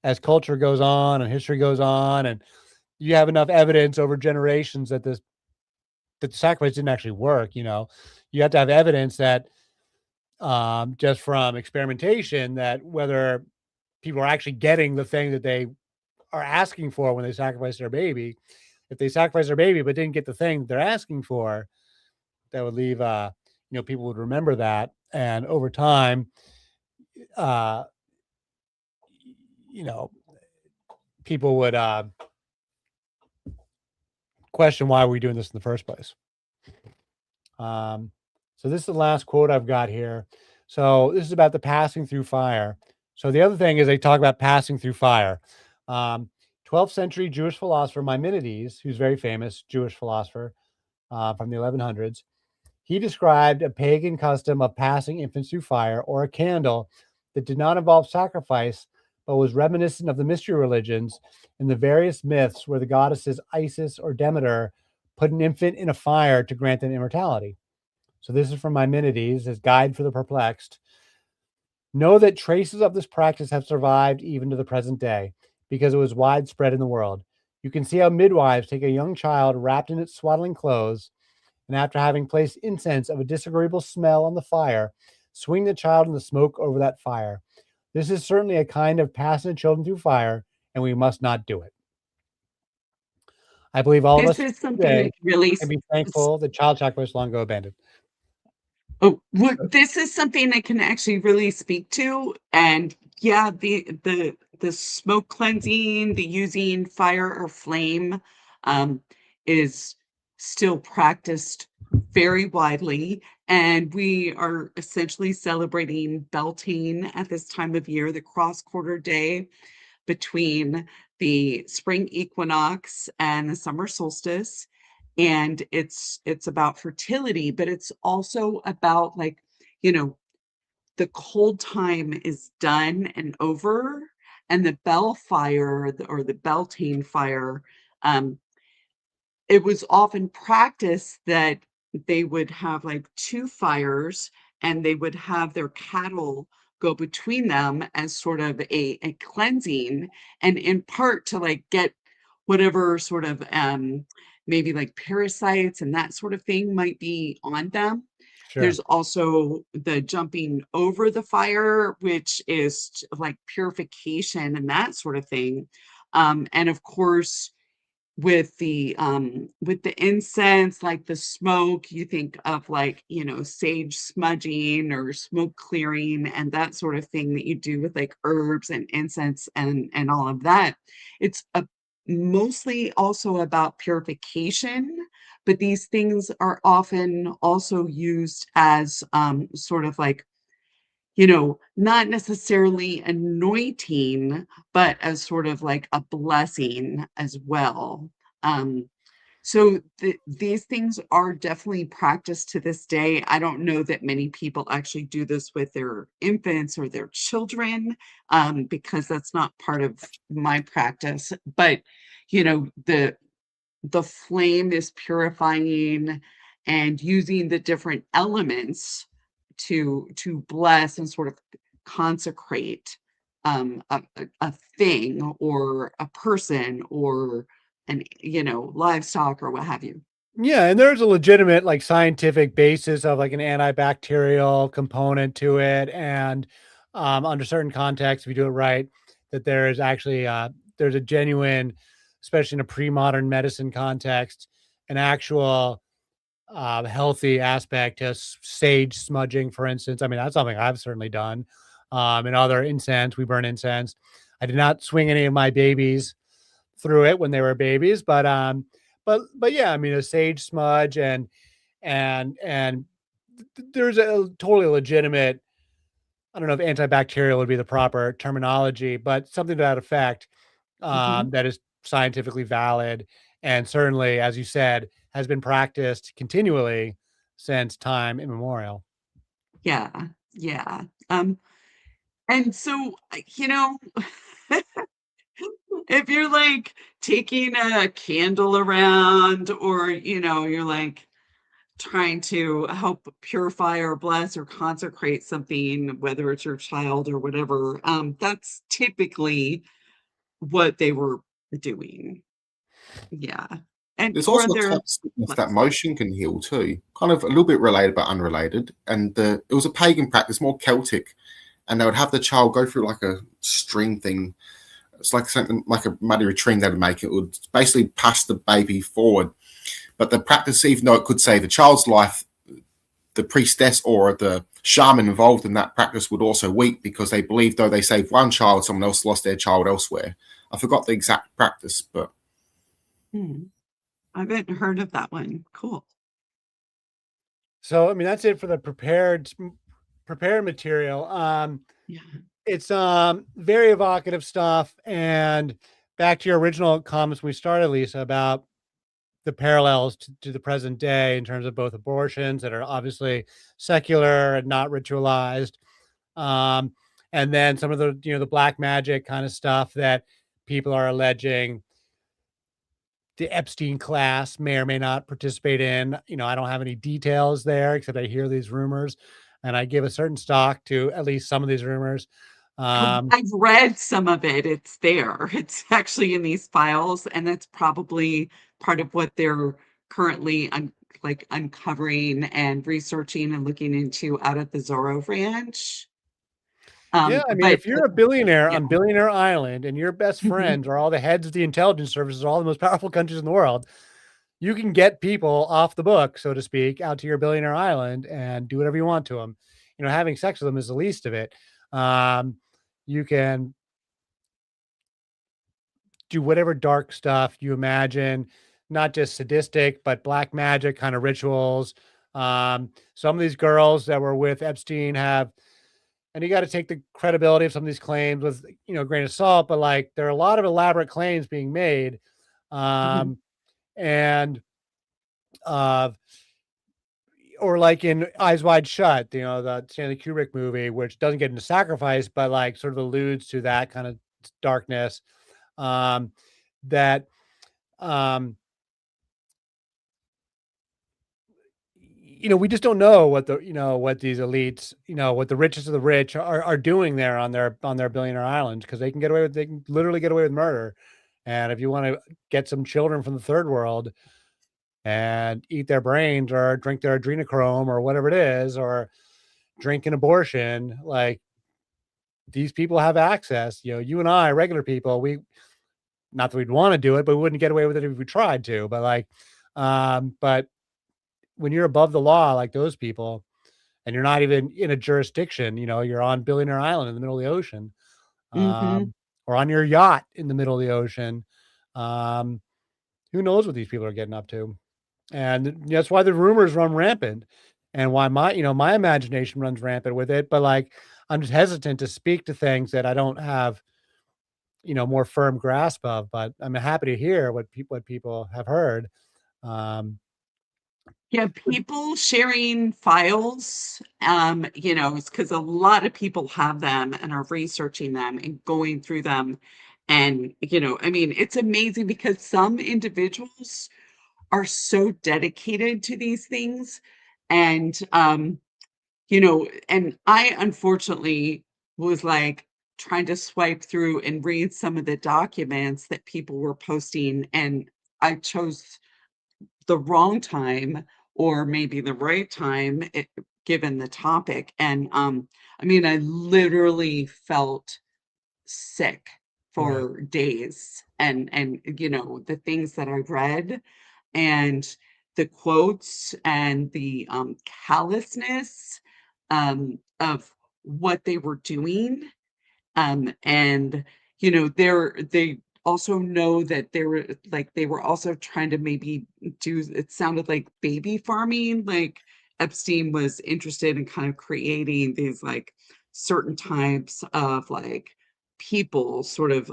as culture goes on and history goes on, and you have enough evidence over generations that the sacrifice didn't actually work. You have to have evidence that, just from experimentation, that whether people are actually getting the thing that they are asking for when they sacrifice their baby. If they sacrifice their baby but didn't get the thing that they're asking for, that would leave, people would remember that, and over time, uh, you know, people would question why we're doing this in the first place. So this is the last quote I've got here. So this is about the passing through fire. So the other thing is they talk about passing through fire. 12th century Jewish philosopher Maimonides, who's very famous Jewish philosopher from the 1100s, he described a pagan custom of passing infants through fire or a candle that did not involve sacrifice, but was reminiscent of the mystery religions and the various myths where the goddesses Isis or Demeter put an infant in a fire to grant them immortality. So this is from Maimonides, his Guide for the Perplexed. Know that traces of this practice have survived even to the present day, because it was widespread in the world. You can see how midwives take a young child wrapped in its swaddling clothes, and after having placed incense of a disagreeable smell on the fire, swing the child in the smoke over that fire. This is certainly a kind of passing the children through fire, and we must not do it. I believe all of This us is something today that really can be thankful that child sacrifice long ago abandoned. this is something I can actually really speak to. And yeah, the smoke cleansing, the using fire or flame, um, is still practiced very widely. And we are essentially celebrating Beltane at this time of year, the cross quarter day between the spring equinox and the summer solstice. And it's about fertility, but it's also about, like, you know the cold time is done and over, and the bell fire, or the Beltane fire, um it was often practiced that they would have like two fires, and they would have their cattle go between them as sort of a cleansing, and in part to like get whatever sort of maybe like parasites and that sort of thing might be on them. Sure. There's also the jumping over the fire, which is like purification and that sort of thing. And of course, with the incense, like the smoke, you think of like, sage smudging or smoke clearing and that sort of thing that you do with like herbs and incense and all of that. It's mostly also about purification, but these things are often also used as sort of like, not necessarily anointing, but as sort of like a blessing as well. Um, so these things are definitely practiced to this day. I don't know that many people actually do this with their infants or their children, because that's not part of my practice. But the flame is purifying and using the different elements to bless and sort of consecrate a thing or a person or an livestock or what have you. Yeah, and there's a legitimate like scientific basis of like an antibacterial component to it, and under certain contexts, if you do it right, that there is actually there's a genuine, especially in a pre-modern medicine context, an actual healthy aspect to sage smudging, for instance. I mean, that's something I've certainly done. And other incense, we burn incense. I did not swing any of my babies through it when they were babies, but yeah, I mean, a sage smudge and there's a totally legitimate. I don't know if antibacterial would be the proper terminology, but something to that effect Mhm. that is scientifically valid, and certainly, as you said, has been practiced continually since time immemorial. Yeah, yeah. And so, if you're like taking a candle around, or you're like trying to help purify or bless or consecrate something, whether it's your child or whatever, that's typically what they were doing. Yeah. And There's or also a they're type of sickness that less. motion can heal too. Kind of a little bit related but unrelated. And it was a pagan practice, more Celtic, and they would have the child go through like a string thing. It's like something like a muddy retrine they would make. It would basically pass the baby forward. But the practice, even though it could save the child's life, the priestess or the shaman involved in that practice would also weep because they believed though they saved one child, someone else lost their child elsewhere. I forgot the exact practice, but Hmm, I haven't heard of that one. Cool. So, I mean, that's it for the prepared material. Yeah. It's very evocative stuff. And back to your original comments when we started, Lisa, about the parallels to the present day in terms of both abortions that are obviously secular and not ritualized, um, and then some of the the black magic kind of stuff that people are alleging the Epstein class may or may not participate in. I don't have any details there except I hear these rumors, and I give a certain stock to at least some of these rumors. Um, I've read some of it. It's there. It's actually in these files, and that's probably part of what they're currently like uncovering and researching and looking into out at the Zorro Ranch. yeah, I mean, But if you're a billionaire yeah. on Billionaire Island and your best Mhm. friends are all the heads of the intelligence services, of all the most powerful countries in the world, you can get people off the book, so to speak, out to your billionaire island and do whatever you want to them. Having sex with them is the least of it. Um, you can do whatever dark stuff you imagine, not just sadistic, but black magic kind of rituals. Some of these girls that were with Epstein have, and you got to take the credibility of some of these claims with, a grain of salt, but like there are a lot of elaborate claims being made. Mhm. Um, and, uh, or like in Eyes Wide Shut, the Stanley Kubrick movie, which doesn't get into sacrifice, but like sort of alludes to that kind of darkness. Um, that, um, we just don't know what these elites, what the richest of the rich are doing there on their billionaire island because they can literally get away with murder. And if you want to get some children from the third world and eat their brains or drink their adrenochrome or whatever it is, or drink an abortion, like these people have access. You and I, regular people, we not that we'd want to do it, but we wouldn't get away with it if we tried to. But but when you're above the law, like those people, and you're not even in a jurisdiction, you're on Billionaire Island in the middle of the ocean, Mhm. or on your yacht in the middle of the ocean. Um, who knows what these people are getting up to? And that's why the rumors run rampant and why my imagination runs rampant with it. But like, I'm just hesitant to speak to things that I don't have, more firm grasp of, but I'm happy to hear what people have heard. Um, Yeah, people sharing files, it's because a lot of people have them and are researching them and going through them. And, I mean, it's amazing because some individuals are so dedicated to these things. And, and I unfortunately was like trying to swipe through and read some of the documents that people were posting, and I chose the wrong time or maybe the right time, given the topic. And I mean, I literally felt sick right. for days. And the things that I read and the quotes and the callousness of what they were doing, and they also know that they were also trying to maybe do, it sounded like baby farming, like Epstein was interested in kind of creating these like certain types of like people, sort of,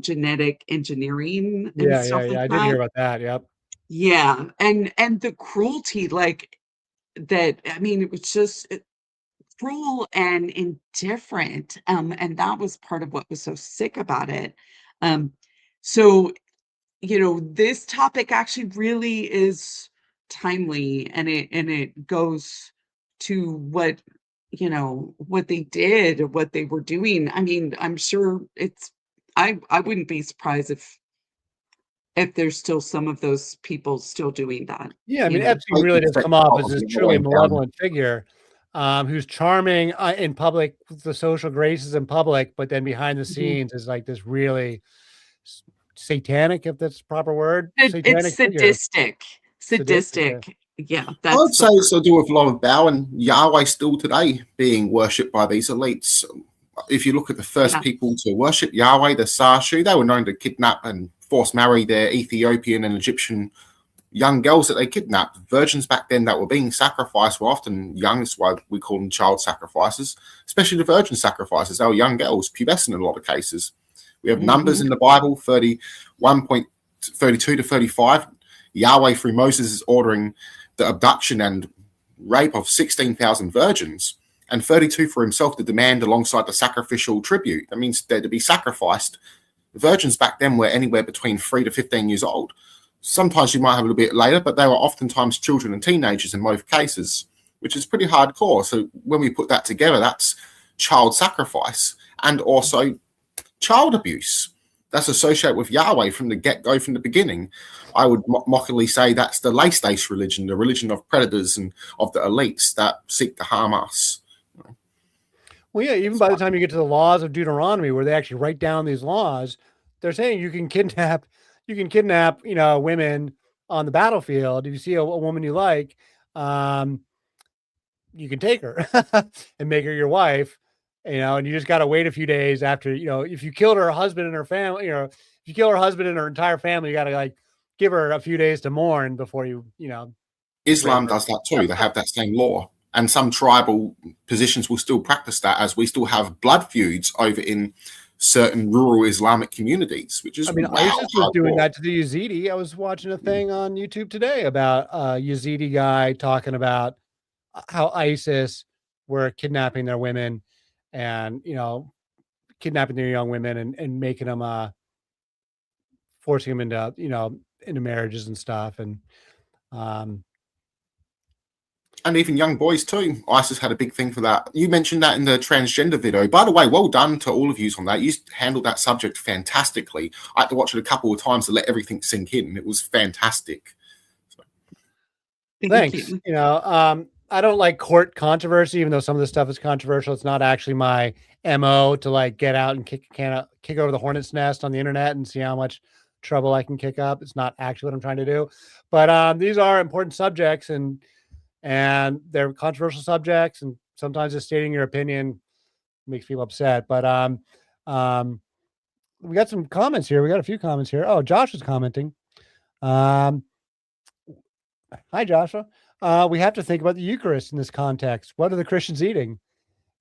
genetic engineering and Yeah, yeah, stuff like yeah. I did hear that. about that. Yep. Yeah, and the cruelty, like, that, I mean, it was just cruel and indifferent, and that was part of what was so sick about it. Um, so, this topic actually really is timely, and it goes to what they did, or what they were doing. I mean, I'm sure I wouldn't be surprised if there's still some of those people still doing that, Yeah, I you mean, know? Epstein really does come off as this truly malevolent figure, who's charming in public, with the social graces in public, but then behind the Mhm. scenes is like this really s- satanic, if that's the proper word, It's satanic figure. sadistic. Sadistic. Yeah. Sadistic. Yeah, I'd that's the say it's word. to do with a lot of Baal and Yahweh still today being worshipped by these elites. If you look at the first Yeah. people to worship Yahweh, the Sarshu, they were known to kidnap and force marry their Ethiopian and Egyptian young girls that they kidnapped. Virgins back then that were being sacrificed were often young. That's why we call them child sacrifices, especially the virgin sacrifices. They were young girls, pubescent in a lot of cases. We have numbers Mhm. in the Bible, 31.32 to 35. Yahweh, through Moses, is ordering the abduction and rape of 16,000 virgins, and 32 for himself to demand alongside the sacrificial tribute. That means they're to be sacrificed. Virgins back then were anywhere between 3 to 15 years old. Sometimes you might have a little bit later, but they were oftentimes children and teenagers in most cases, which is pretty hardcore. So when we put that together, that's child sacrifice and also child abuse. That's associated with Yahweh from the get-go, from the beginning. I would mockingly say that's the lay-stage religion, the religion of predators and of the elites that seek to harm us. Well, yeah, even by the time you get to the laws of Deuteronomy, where they actually write down these laws, they're saying you can kidnap, women on the battlefield. If you see a woman you like, um, you can take her and make her your wife, and you just got to wait a few days after, if you killed her husband and her family, if you kill her husband and her entire family, you got to like give her a few days to mourn before you rape Islam her. does that too. They have that same law. And some tribal positions will still practice that, as we still have blood feuds over in certain rural Islamic communities, which I is mean, wow, ISIS was doing hardcore. that to the Yazidi. I was watching a thing on YouTube today about a Yazidi guy talking about how ISIS were kidnapping their women and, kidnapping their young women and making them, forcing them into marriages and stuff. And, um, And even young boys too. ISIS had a big thing for that. You mentioned that in the transgender video. By the way, well done to all of you on that. You handled that subject fantastically. I had to watch it a couple of times to let everything sink in. It was fantastic. Thank thanks. you. I don't like court controversy, even though some of this stuff is controversial. It's not actually my MO to like get out and kick over the hornet's nest on the internet and see how much trouble I can kick up. It's not actually what I'm trying to do. But these are important subjects, and they're controversial subjects, and sometimes just stating your opinion makes people upset. But um, we got some comments here. We got a few comments here. Oh, Josh is commenting. Um, Hi, Joshua. We have to think about the Eucharist in this context. What are the Christians eating?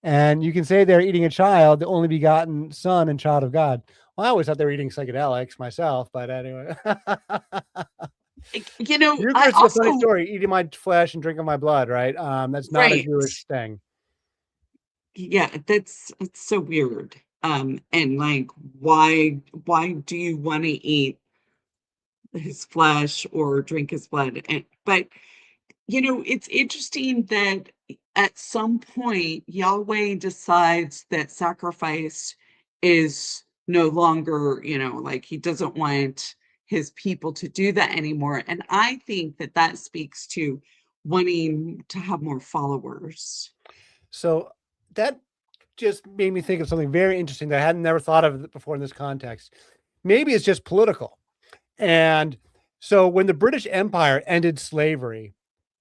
And you can say they're eating a child, the only begotten Son and child of God. Well, I always thought they were eating psychedelics myself, but anyway. I Eucharist is a funny also, story. Eating my flesh and drinking my blood, right? That's not a right. Jewish thing. Yeah, it's so weird. And like, why do you want to eat his flesh or drink his blood? But it's interesting that at some point Yahweh decides that sacrifice is no longer, like, he doesn't want his people to do that anymore. And I think that speaks to wanting to have more followers. So that just made me think of something very interesting that I hadn't never thought of before in this context. Maybe it's just political. And so when the British Empire ended slavery,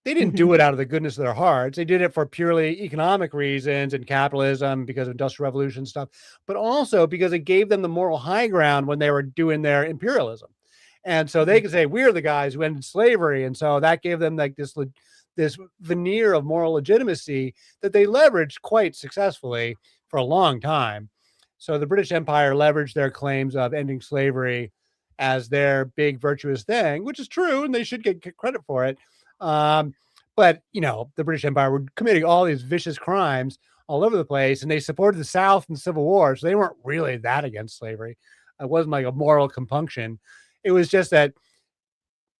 they didn't do Mhm. it out of the goodness of their hearts. They did it for purely economic reasons and capitalism because of industrial revolution stuff, but also because it gave them the moral high ground when they were doing their imperialism. And so they Mhm. could say, we're the guys who ended slavery. And so that gave them like this veneer of moral legitimacy that they leveraged quite successfully for a long time. So the British Empire leveraged their claims of ending slavery as their big virtuous thing, which is true, and they should get credit for it. But the British Empire were committing all these vicious crimes all over the place, and they supported the South in the Civil War, so they weren't really that against slavery. It wasn't like a moral compunction. It was just that,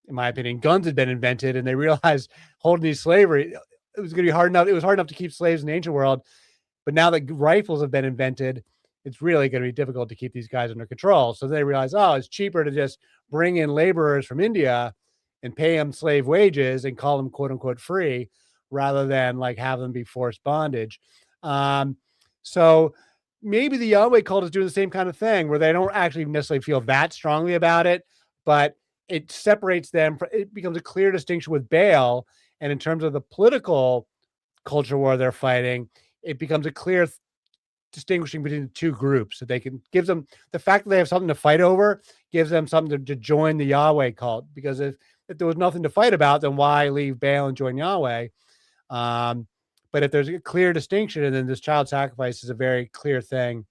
in my opinion, guns had been invented, and they realized holding these slavery, it was going to be hard enough. It was hard enough to keep slaves in the ancient world, but now that rifles have been invented, it's really going to be difficult to keep these guys under control. So they realize, oh, it's cheaper to just bring in laborers from India and pay them slave wages and call them quote unquote free, rather than like have them be forced bondage. So maybe the Yahweh cult is doing the same kind of thing, where they don't actually necessarily feel that strongly about it, but it separates them. It becomes a clear distinction with Baal. And in terms of the political culture war they're fighting, it becomes a clear distinguishing between the two groups. So they can gives them the fact that they have something to fight over, gives them something to join the Yahweh cult. Because if there was nothing to fight about, then why leave Baal and join Yahweh? But if there's a clear distinction, and then this child sacrifice is a very clear thing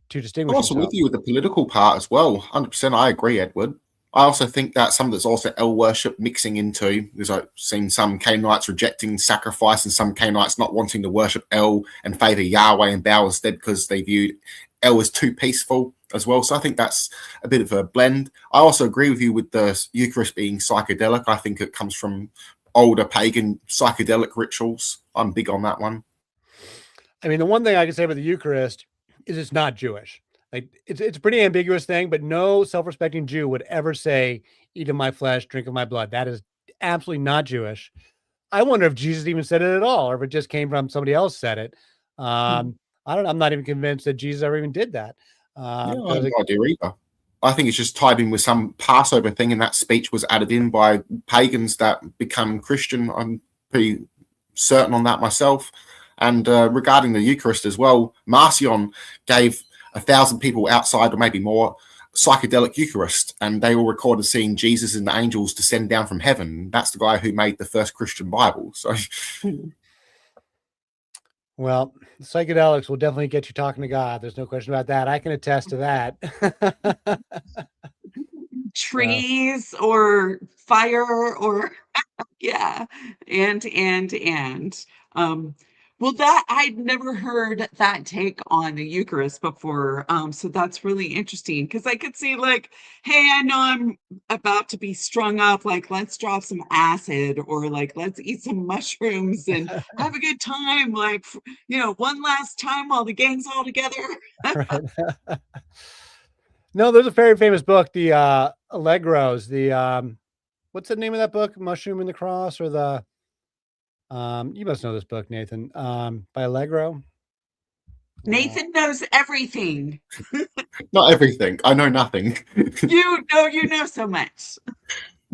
to distinguish. I'm also with you with the political part as well. 100%, I agree, Edward. I also think that some of there's also El worship mixing into, because I've seen some Canaanites rejecting sacrifice and some Canaanites not wanting to worship El and favor Yahweh and Baal instead because they viewed El as too peaceful as well. So I think that's a bit of a blend. I also agree with you with the Eucharist being psychedelic. I think it comes from older pagan psychedelic rituals. I'm big on that one. I mean, the one thing I can say about the Eucharist is it's not Jewish. Like it's a pretty ambiguous thing, but no self-respecting Jew would ever say, "Eat of my flesh, drink of my blood." That is absolutely not Jewish. I wonder if Jesus even said it at all, or if it just came from somebody else said it. I don't. I'm not even convinced that Jesus ever even did that. I have no idea either. I think it's just tied in with some Passover thing, and that speech was added in by pagans that become Christian. I'm pretty certain on that myself. And regarding the Eucharist as well, Marcion gave 1,000 people outside, or maybe more, psychedelic Eucharist, and they all recorded seeing Jesus and the angels descend down from heaven. That's the guy who made the first Christian Bible. So, well, psychedelics will definitely get you talking to God. There's no question about that. I can attest to that. Trees or fire or yeah, and well, that I'd never heard that take on the Eucharist before. So that's really interesting, because I could see like, hey, I know I'm about to be strung up, like let's drop some acid, or like let's eat some mushrooms and have a good time, like one last time while the gang's all together. Right. No, there's a very famous book, the Allegros, the what's the name of that book? Mushroom in the Cross, or the you must know this book, Nathan, by Allegro. Nathan knows everything. not everything. I know nothing. You know so much.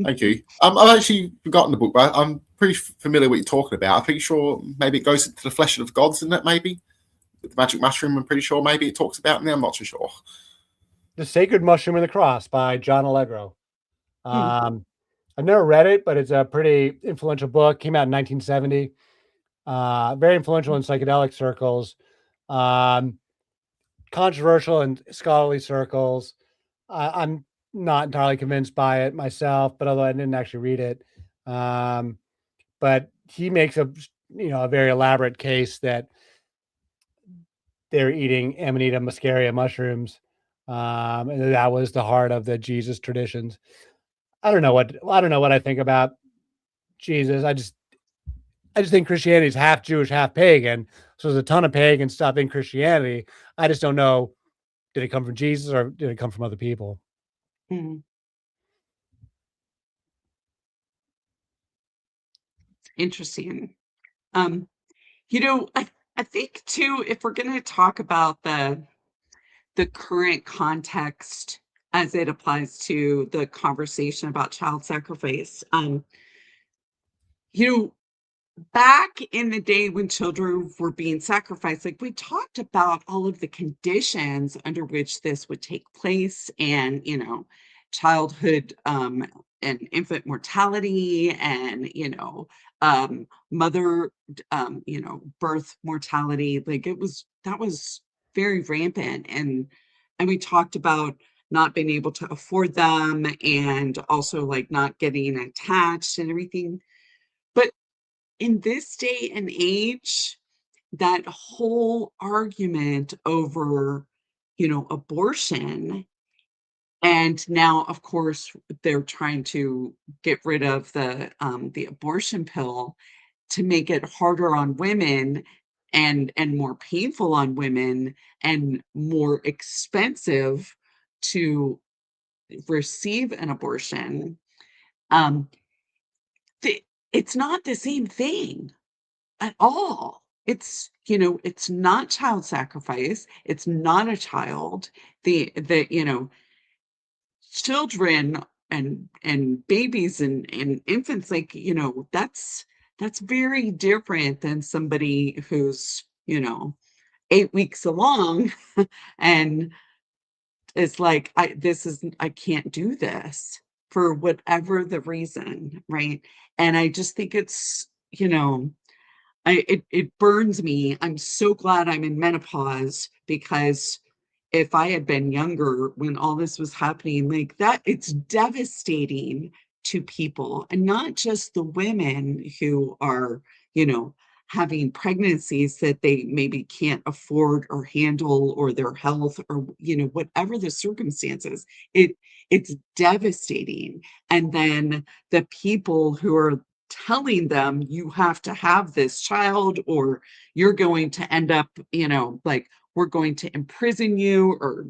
Thank you. I've actually forgotten the book, but I'm pretty familiar with what you're talking about. I'm pretty sure maybe it goes into the flesh of the gods, isn't it? Maybe with the magic mushroom. I'm pretty sure maybe it talks about it. I'm not too sure. The Sacred Mushroom in the Cross by John Allegro. I've never read it, but it's a pretty influential book. Came out in 1970. Very influential in psychedelic circles. Controversial in scholarly circles. I'm not entirely convinced by it myself, but although I didn't actually read it, but he makes a very elaborate case that they're eating Amanita muscaria mushrooms, and that was the heart of the Jesus traditions. I don't know what I think about Jesus. I just think Christianity is half Jewish, half pagan. So there's a ton of pagan stuff in Christianity. I just don't know, did it come from Jesus or did it come from other people? Interesting. I think too, if we're going to talk about the current context as it applies to the conversation about child sacrifice, back in the day when children were being sacrificed, like we talked about all of the conditions under which this would take place, and childhood and infant mortality, and mother birth mortality. Like that was very rampant. And we talked about not being able to afford them, and also like not getting attached and everything. But in this day and age, that whole argument over, abortion, and now, of course, they're trying to get rid of the abortion pill to make it harder on women, and more painful on women, and more expensive to receive an abortion. Um, it's not the same thing at all. It's not child sacrifice. It's not a child. The children and babies and infants, like, that's very different than somebody who's, 8 weeks along and it's like, I can't do this for whatever the reason, right? And I just think it's, it burns me. I'm so glad I'm in menopause, because if I had been younger when all this was happening, like that, it's devastating to people, and not just the women who are, you know, having pregnancies that they maybe can't afford or handle, or their health, or, whatever the circumstances. It's devastating. And then the people who are telling them, you have to have this child, or you're going to end up, like, we're going to imprison you, or,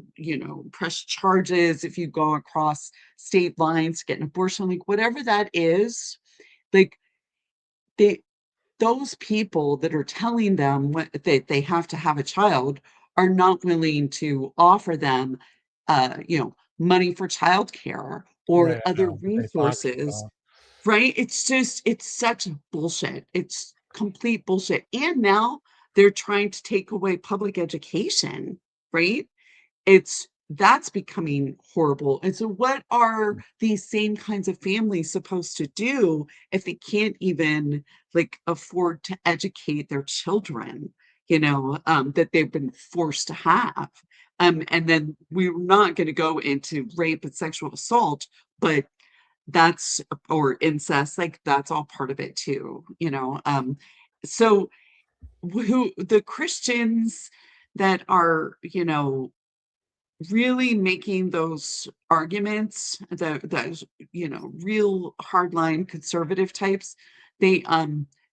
press charges if you go across state lines to get an abortion, like whatever that is. Like, they those people that are telling them that they have to have a child are not willing to offer them, money for childcare or Right. I other know. They box it resources. off. Right? It's such bullshit. It's complete bullshit. And now they're trying to take away public education, right? That's becoming horrible. And so what are these same kinds of families supposed to do if they can't even, like, afford to educate their children, that they've been forced to have? And then we're not going to go into rape and sexual assault, but that's or incest, like that's all part of it too. So who the Christians that are, really making those arguments, those, real hardline conservative types, they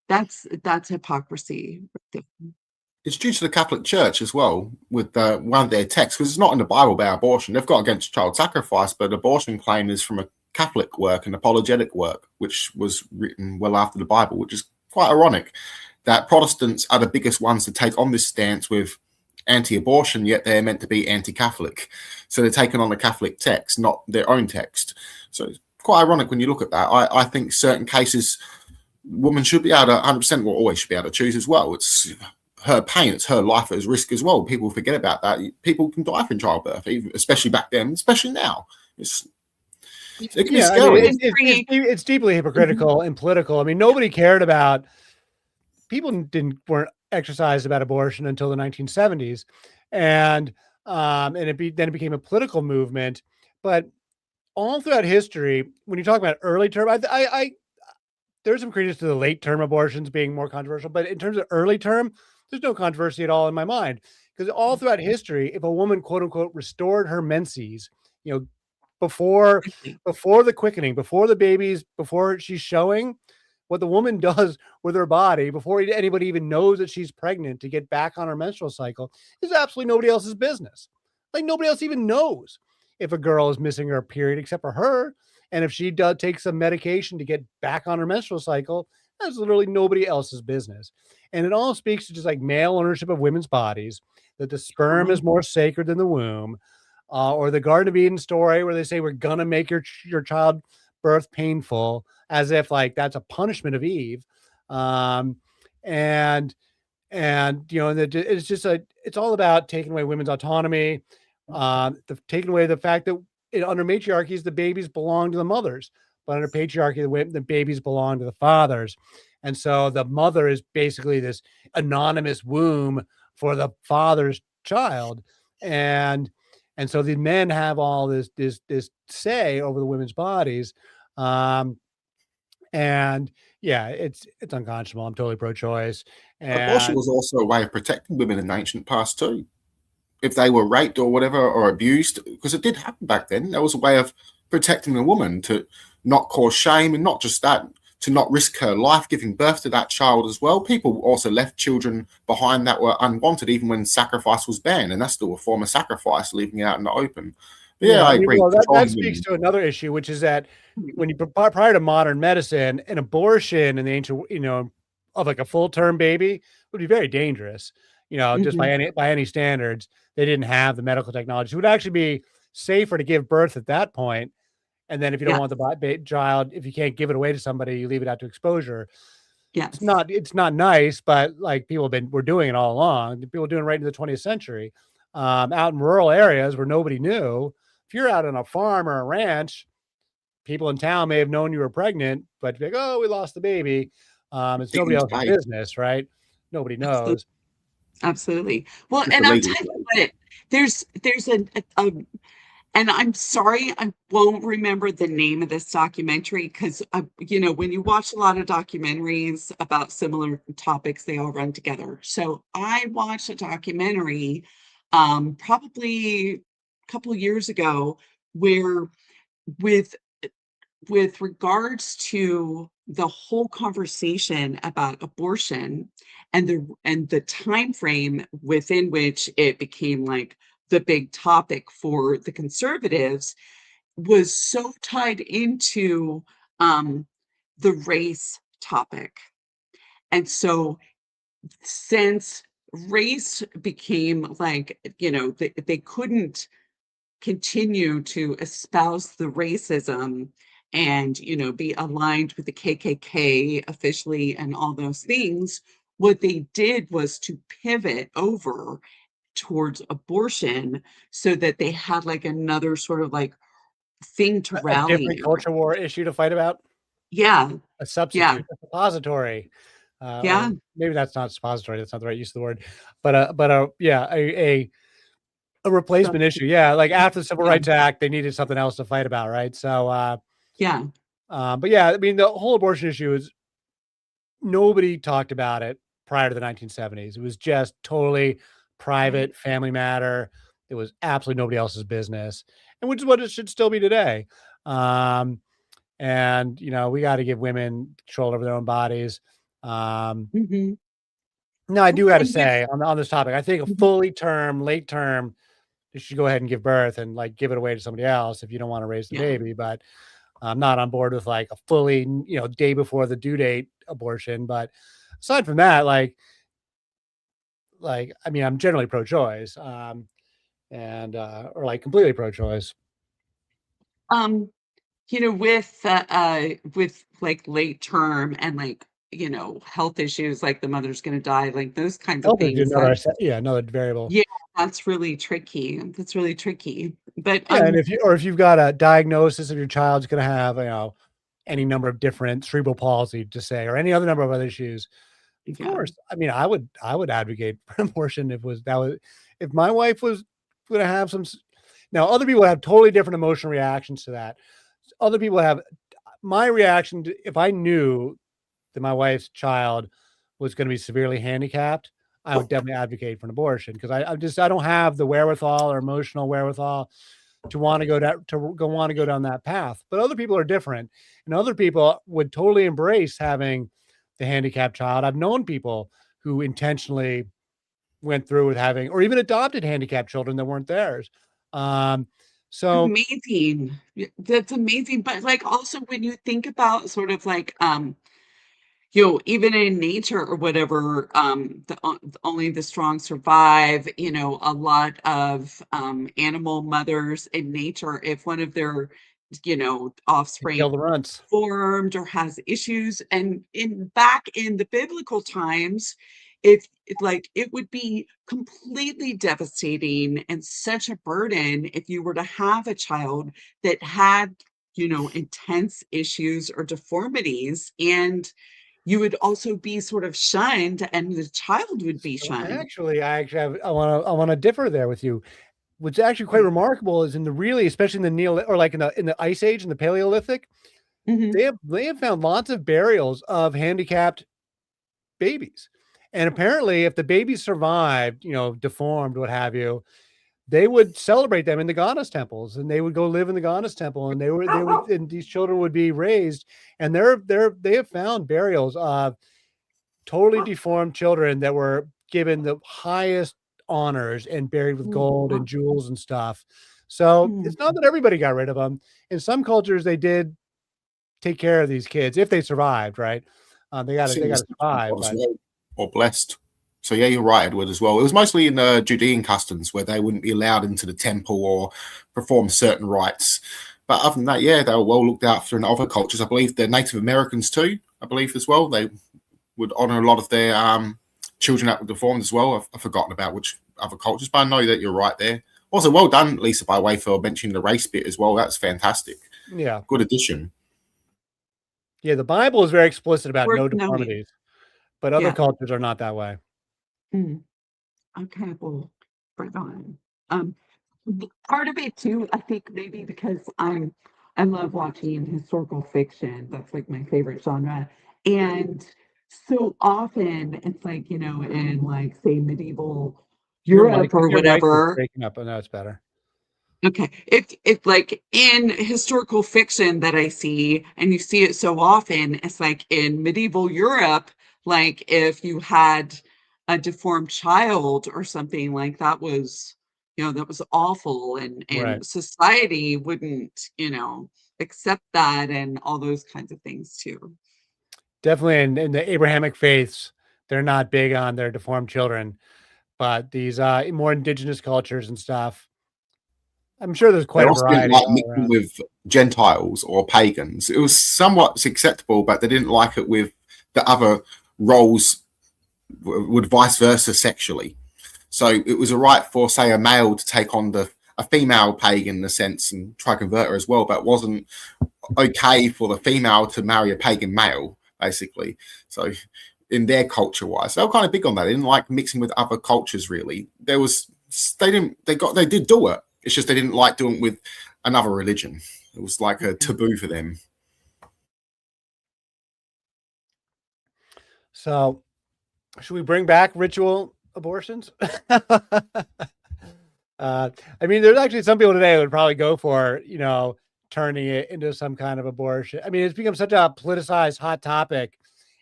that's hypocrisy right there. It's due to the Catholic Church as well, with one of their texts, because it's not in the Bible about abortion. They've got against child sacrifice, but abortion claim is from a Catholic work, an apologetic work, which was written well after the Bible, which is quite ironic that Protestants are the biggest ones to take on this stance with anti-abortion, yet they're meant to be anti-Catholic. So they're taking on the Catholic text, not their own text. So it's quite ironic when you look at that. I think certain cases, women should be able to 100%, will always should be able to choose as well. It's her pain, it's her life at risk as well. People forget about that. People can die from childbirth, especially back then, especially now. It can be scary. I mean, it's deeply hypocritical and political. I mean, nobody cared about, people weren't exercised about abortion until the 1970s, and then it became a political movement. But all throughout history, when you talk about early term, there's some credence to the late term abortions being more controversial, but in terms of early term, there's no controversy at all in my mind, because all throughout history, if a woman, quote unquote, restored her menses, before the quickening, before the babies, before she's showing, what the woman does with her body before anybody even knows that she's pregnant to get back on her menstrual cycle is absolutely nobody else's business. Like, nobody else even knows if a girl is missing her period except for her. And if she does take some medication to get back on her menstrual cycle, that's literally nobody else's business. And it all speaks to just like male ownership of women's bodies, that the sperm is more sacred than the womb, or the Garden of Eden story where they say we're gonna make your child birth painful, as if like that's a punishment of Eve. And it's just it's all about taking away women's autonomy, taking away the fact that under matriarchies, the babies belong to the mothers, but under patriarchy, the babies belong to the fathers. And so the mother is basically this anonymous womb for the father's child. And so the men have all this say over the women's bodies. And yeah, it's unconscionable. I'm totally pro-choice. Abortion And was also a way of protecting women in the ancient past too. If they were raped or whatever or abused, because it did happen back then, there was a way of protecting the woman to not cause shame, and not just that, to not risk her life giving birth to that child as well. People also left children behind that were unwanted, even when sacrifice was banned, and that's still a form of sacrifice, leaving it out in the open. But yeah, yeah, I I mean, agree. well, that Controlling speaks women. to another issue, which is that Mhm. when you prior to modern medicine, an abortion in the ancient, of like a full term baby would be very dangerous. Just Mhm. by any standards, they didn't have the medical technology. It would actually be safer to give birth at that point, and then if you don't Yeah. want the child, if you can't give it away to somebody, you leave it out to exposure. Yes. It's not nice, but like people were doing it all along. People were doing it right in the 20th century, out in rural areas where nobody knew. If you're out on a farm or a ranch, people in town may have known you were pregnant, but like, oh, we lost the baby. It's nobody Dignity else's paid. business, right? Nobody Absolutely. knows. Absolutely. Well, Just and the I'll legal tell you side. what, there's a and I'm sorry, I won't remember the name of this documentary because, when you watch a lot of documentaries about similar topics, they all run together. So I watched a documentary, probably a couple of years ago, where with regards to the whole conversation about abortion and the time frame within which it became like the big topic for the conservatives was so tied into um, the race topic. And so since race became like, they couldn't continue to espouse the racism and be aligned with the KKK officially and all those things, what they did was to pivot over towards abortion so that they had like another sort of like thing to A rally different around. culture war issue to fight about. Yeah, A yeah, substitute, a suppository, yeah. or maybe that's not suppository. That's not the right use of the word, but yeah, a replacement issue. Substitute. Yeah, like after the Civil Yeah, Rights Act, they needed something else to fight about, right? So, yeah. but yeah, I mean, the whole abortion issue is nobody talked about it prior to the 1970s. It was just totally Right. private family matter. It was absolutely nobody else's business, and which is what it should still be today. Um, and we got to give women control over their own bodies. Um, Hmm. no, I do Well, got to and say on this topic, I think a mhm, late term, you should go ahead and give birth and like give it away to somebody else if you don't want to raise the yeah. baby. But I'm not on board with like a fully, day before the due date abortion. But aside from that, I mean, I'm generally pro-choice, and or like completely pro-choice. Um, with like late term and like, health issues, like the mother's gonna die, like those kinds of Health is things that another variable. yeah, that's really tricky. That's really tricky. But Yeah, and if you've got a diagnosis of your child's going to have, any number of different cerebral palsy to say, or any other number of other issues, of yeah. course. I mean, I would advocate for an abortion if my wife was going to have now other people have totally different emotional reactions to that. Other people have my reaction to, if I knew that my wife's child was going to be severely handicapped, I would definitely advocate for an abortion because I don't have the wherewithal or emotional wherewithal to want to go down that path. But other people are different, and other people would totally embrace having the handicapped child. I've known people who intentionally went through with having, or even adopted handicapped children that weren't theirs. Um, so Amazing. That's amazing. But like also when you think about sort of like even in nature or whatever, only the strong survive. A lot of animal mothers in nature, if one of their, they kill offspring the runts. formed or has issues, and in back in the biblical times, if like it would be completely devastating and such a burden if you were to have a child that had intense issues or deformities, and you would also be sort of shunned, and the child would be So shunned. I want to differ there with you. What's actually quite remarkable is especially in the in the Ice Age and the Paleolithic, Mhm. they have found lots of burials of handicapped babies. And apparently, if the babies survived, deformed, what have you, they would celebrate them in the goddess temples, and they would go live in the goddess temple, and and these children would be raised, and they have found burials of totally deformed children that were given the highest honors and buried with gold and jewels and stuff. So Mhm. it's not that everybody got rid of them. In some cultures, they did take care of these kids if they survived, right? They got to survive, As but well, or blessed. So yeah, you're right, Edward, as well. It was mostly in the Judean customs where they wouldn't be allowed into the temple or perform certain rites. But other than that, yeah, they were well looked after in other cultures. I believe the Native Americans too, I believe as well. They would honor a lot of their children that were deformed as well. I've forgotten about which other cultures, but I know that you're right there. Also, well done, Lisa, by the way, for mentioning the race bit as well. That's fantastic. yeah. Good addition. Yeah, the Bible is very explicit about Worth no noting. deformities, but other Yeah. cultures are not that way. Mm. Okay, well, right on. Part of it too, I think maybe because I love watching historical fiction. That's like my favorite genre. And so often it's like, in like say medieval Europe or Your mic is whatever. breaking up. Oh, no, it's better. Okay. If like in historical fiction that I see, and you see it so often, it's like in medieval Europe, like if you had a deformed child or something, like that was, that was awful, Right. and society wouldn't, accept that, and all those kinds of things too. Definitely in the Abrahamic faiths, they're not big on their deformed children, but these more indigenous cultures and stuff, I'm sure there's They quite a also didn't variety like all mixing around. with Gentiles or pagans. It was somewhat acceptable, but they didn't like it with the other roles, would vice versa sexually. So it was a right for, say, a male to take on a female pagan in a sense and try to convert her as well, but it wasn't okay for the female to marry a pagan male, basically. So in their culture wise, they were kind of big on that. They didn't like mixing with other cultures really. They did do it. It's just they didn't like doing it with another religion. It was like a taboo for them. So, should we bring back ritual abortions? I mean, there's actually some people today that would probably go for, turning it into some kind of abortion. I mean, it's become such a politicized hot topic,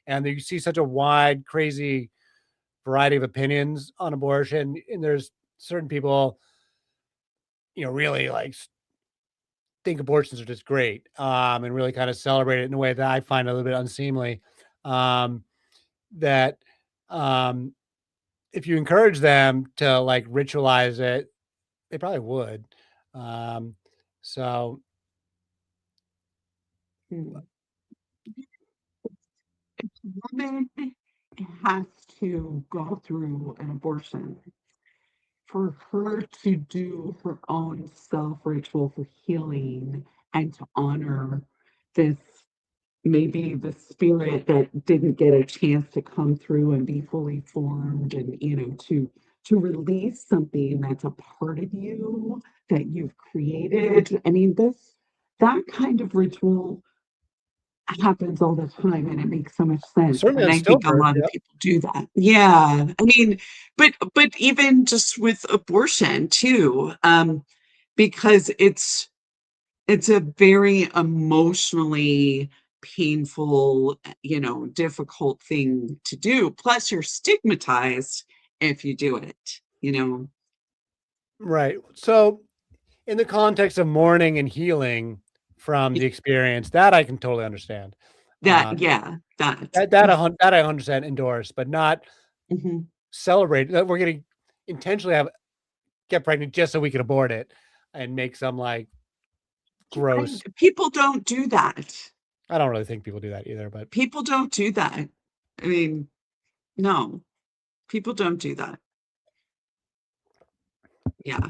and you see such a wide, crazy variety of opinions on abortion. And there's certain people, really like think abortions are just great, and really kind of celebrate it in a way that I find a little bit unseemly. Um, that um, if you encourage them to like ritualize it, they probably would. Um, so Mm. Woman has to go through an abortion for her to do her own self ritual for healing and to honor this, maybe the spirit that didn't get a chance to come through and be fully formed, and to release something that's a part of you that you've created. I mean, that kind of ritual happens all the time, and it makes so much sense, certainly and on I think a stillbirth, lot of yeah. people do that. Yeah, I mean, but even just with abortion too, because it's a very emotionally painful, difficult thing to do, plus you're stigmatized if you do it. Right. So in the context of mourning and healing from the experience, that I can totally understand. That, Um, yeah, that. that I 100% endorse, but not Mhm. celebrate that we're going to intentionally get pregnant just so we can abort it and make some like gross. People don't do that. I don't really think people do that either, but People don't do that. I mean, no, people don't do that. Yeah.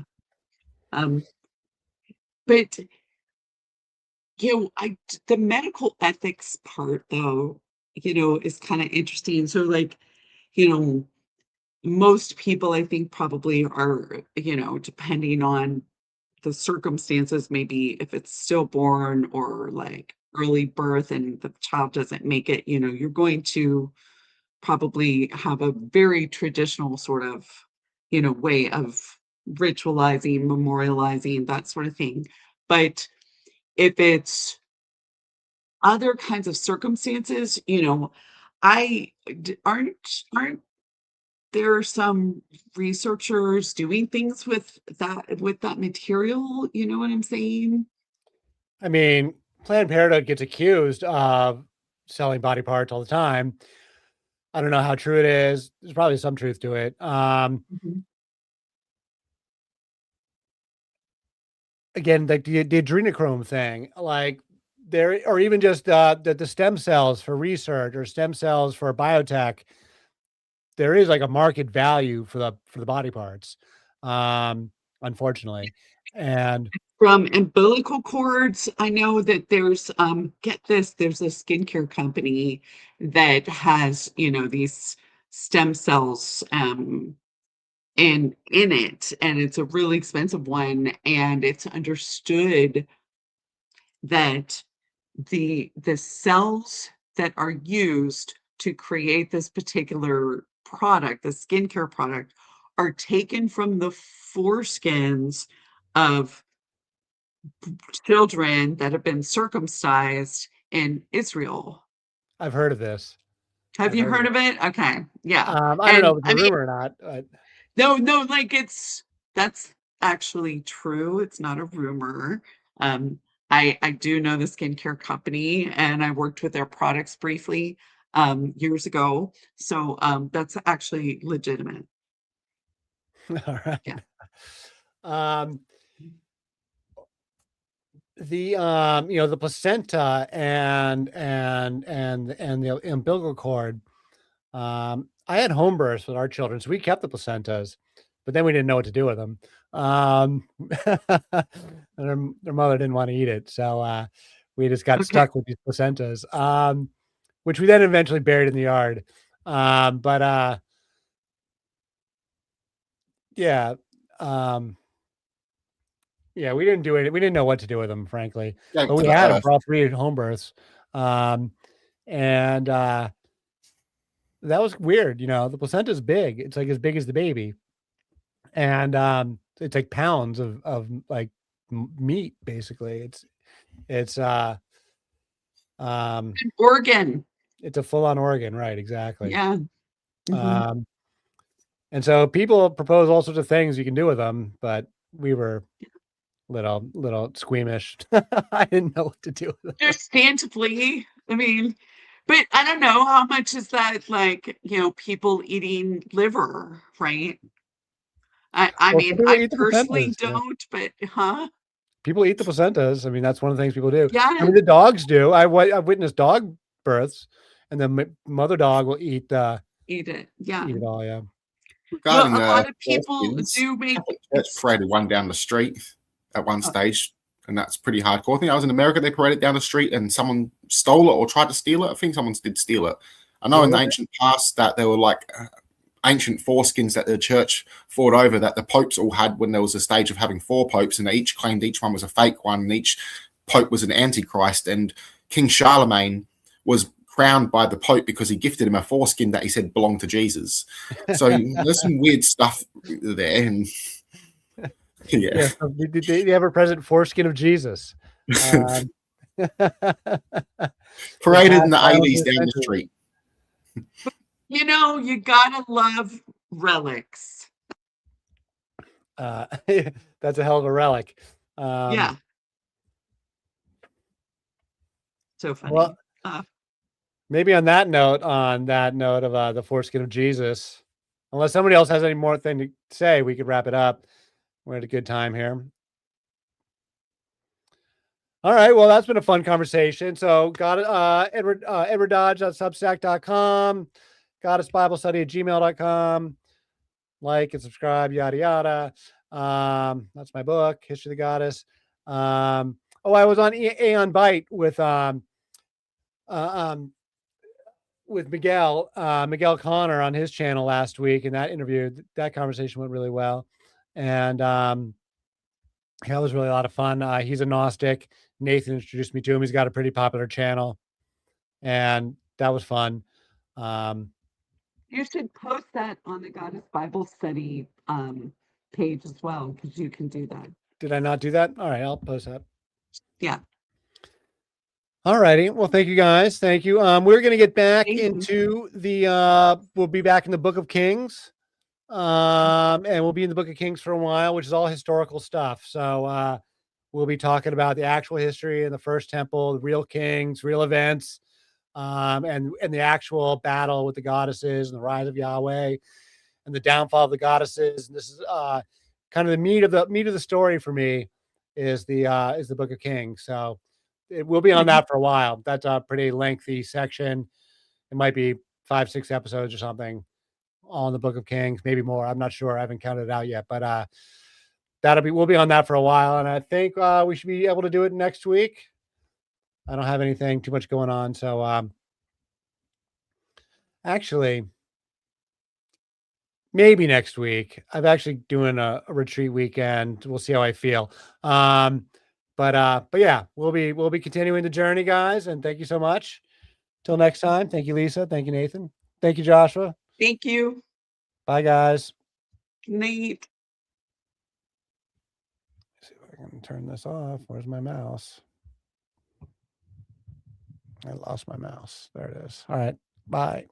Um, but the medical ethics part though is kind of interesting. So like, you know, most people I think probably are, depending on the circumstances, maybe if it's stillborn or like early birth and the child doesn't make it, you're going to probably have a very traditional sort of, way of ritualizing, memorializing, that sort of thing. But if it's other kinds of circumstances, aren't there some researchers doing things with that material? You know what I'm saying? I mean, Planned Parenthood gets accused of selling body parts all the time. I don't know how true it is. There's probably some truth to it. Mhm. Again, like the adrenochrome thing, like there, or even just the stem cells for research or stem cells for biotech. There is like a market value for the body parts, unfortunately, and From umbilical cords, I know that there's get this, there's a skincare company that has, these stem cells in it, and it's a really expensive one, and it's understood that the cells that are used to create this particular product, the skincare product, are taken from the foreskins of children that have been circumcised in Israel. I've heard of this. Have I've you heard of heard it. of it? Okay. Yeah. I don't know And if it's I a mean, rumor or not, but no, no, like that's actually true. It's not a rumor. Um, I do know the skincare company and I worked with their products briefly years ago. So that's actually legitimate. all right. Yeah. Um, the placenta and the umbilical cord. I had home births with our children, so we kept the placentas, but then we didn't know what to do with them. And their mother didn't want to eat it, so we just got Okay. stuck with these placentas, which we then eventually buried in the yard. But yeah, um, yeah, we didn't do it. We didn't know what to do with them, frankly, Going but to we the had them earth. for all three home births. Um, and that was weird. The placenta's big. It's like as big as the baby. And it's like pounds of like meat basically. It's um Oregon. it's a full-on organ, right? Exactly. Yeah. Hmm. um and so people propose all sorts of things you can do with them, but we were little squeamish. I didn't know what to do with them. Understandably, I mean, but I don't know how much is that like, people eating liver, right? I Well, some mean, people I eat the personally placentas. Yeah, don't, but huh? people eat the placentas. I mean, that's one of the things people do. I Yeah, mean, the dogs do. I've witnessed dog births, and the mother dog will eat it. Yeah. eat it all. Yeah. Well, Regarding a lot of people foreskins, do make Catholic Church it's paraded one down the street at one uh, stage, and that's pretty hardcore. I think I was in America. They paraded down the street, and someone stole it or tried to steal it. I think someone did steal it. I know in the Really? ancient past that there were like ancient foreskins that the church fought over that the popes all had when there was a stage of having four popes, and they each claimed each one was a fake one, and each pope was an antichrist. And King Charlemagne was crowned by the pope because he gifted him a foreskin that he said belonged to Jesus. So there's some weird stuff there, and yeah. Yeah, so the ever-present foreskin of Jesus. Um, it Paraded in passed the down through 80s the down the centuries. street. you gotta love relics. Uh, that's a hell of a relic. Um, Yeah, so well, funny. Uh, maybe on that note of the foreskin of Jesus, unless somebody else has any more thing to say, we could wrap it up. We're at a good time here. All right. Well, that's been a fun conversation. So got it. Edward Dodge.substack.com, goddessbiblestudy@gmail.com. Like and subscribe, yada yada. That's my book, History of the Goddess. I was on Aeon Byte with uh, um with Miguel Connor on his channel last week, and that conversation went really well. And that was really a lot of fun. He's a Gnostic. Nathan introduced me to him. He's got a pretty popular channel, and that was fun. You should post that on the Goddess Bible Study page as well, because you can do that. Did I not do that? All right, I'll post that. Yeah. All righty. Well, thank you guys. Thank you. We're going to get back into we'll be back in the Book of Kings. And we'll be in the Book of Kings for a while, which is all historical stuff. So we'll be talking about the actual history in the first temple, the real kings, real events, and the actual battle with the goddesses and the rise of Yahweh and the downfall of the goddesses. And this is kind of the meat of the story for me is the Book of Kings. So it will be on that for a while. That's a pretty lengthy section. It might be 5-6 episodes or something on the Book of Kings, maybe more. I'm not sure. I haven't counted it out yet, but we'll be on that for a while. And I think we should be able to do it next week. I don't have anything too much going on. So actually, maybe next week. I'm actually doing a retreat weekend. We'll see how I feel. But yeah, we'll be continuing the journey, guys. And thank you so much. Till next time. Thank you, Lisa. Thank you, Nathan. Thank you, Joshua. Thank you. Bye, guys. Good night. Let's see if I can turn this off. Where's my mouse? I lost my mouse. There it is. All right. Bye.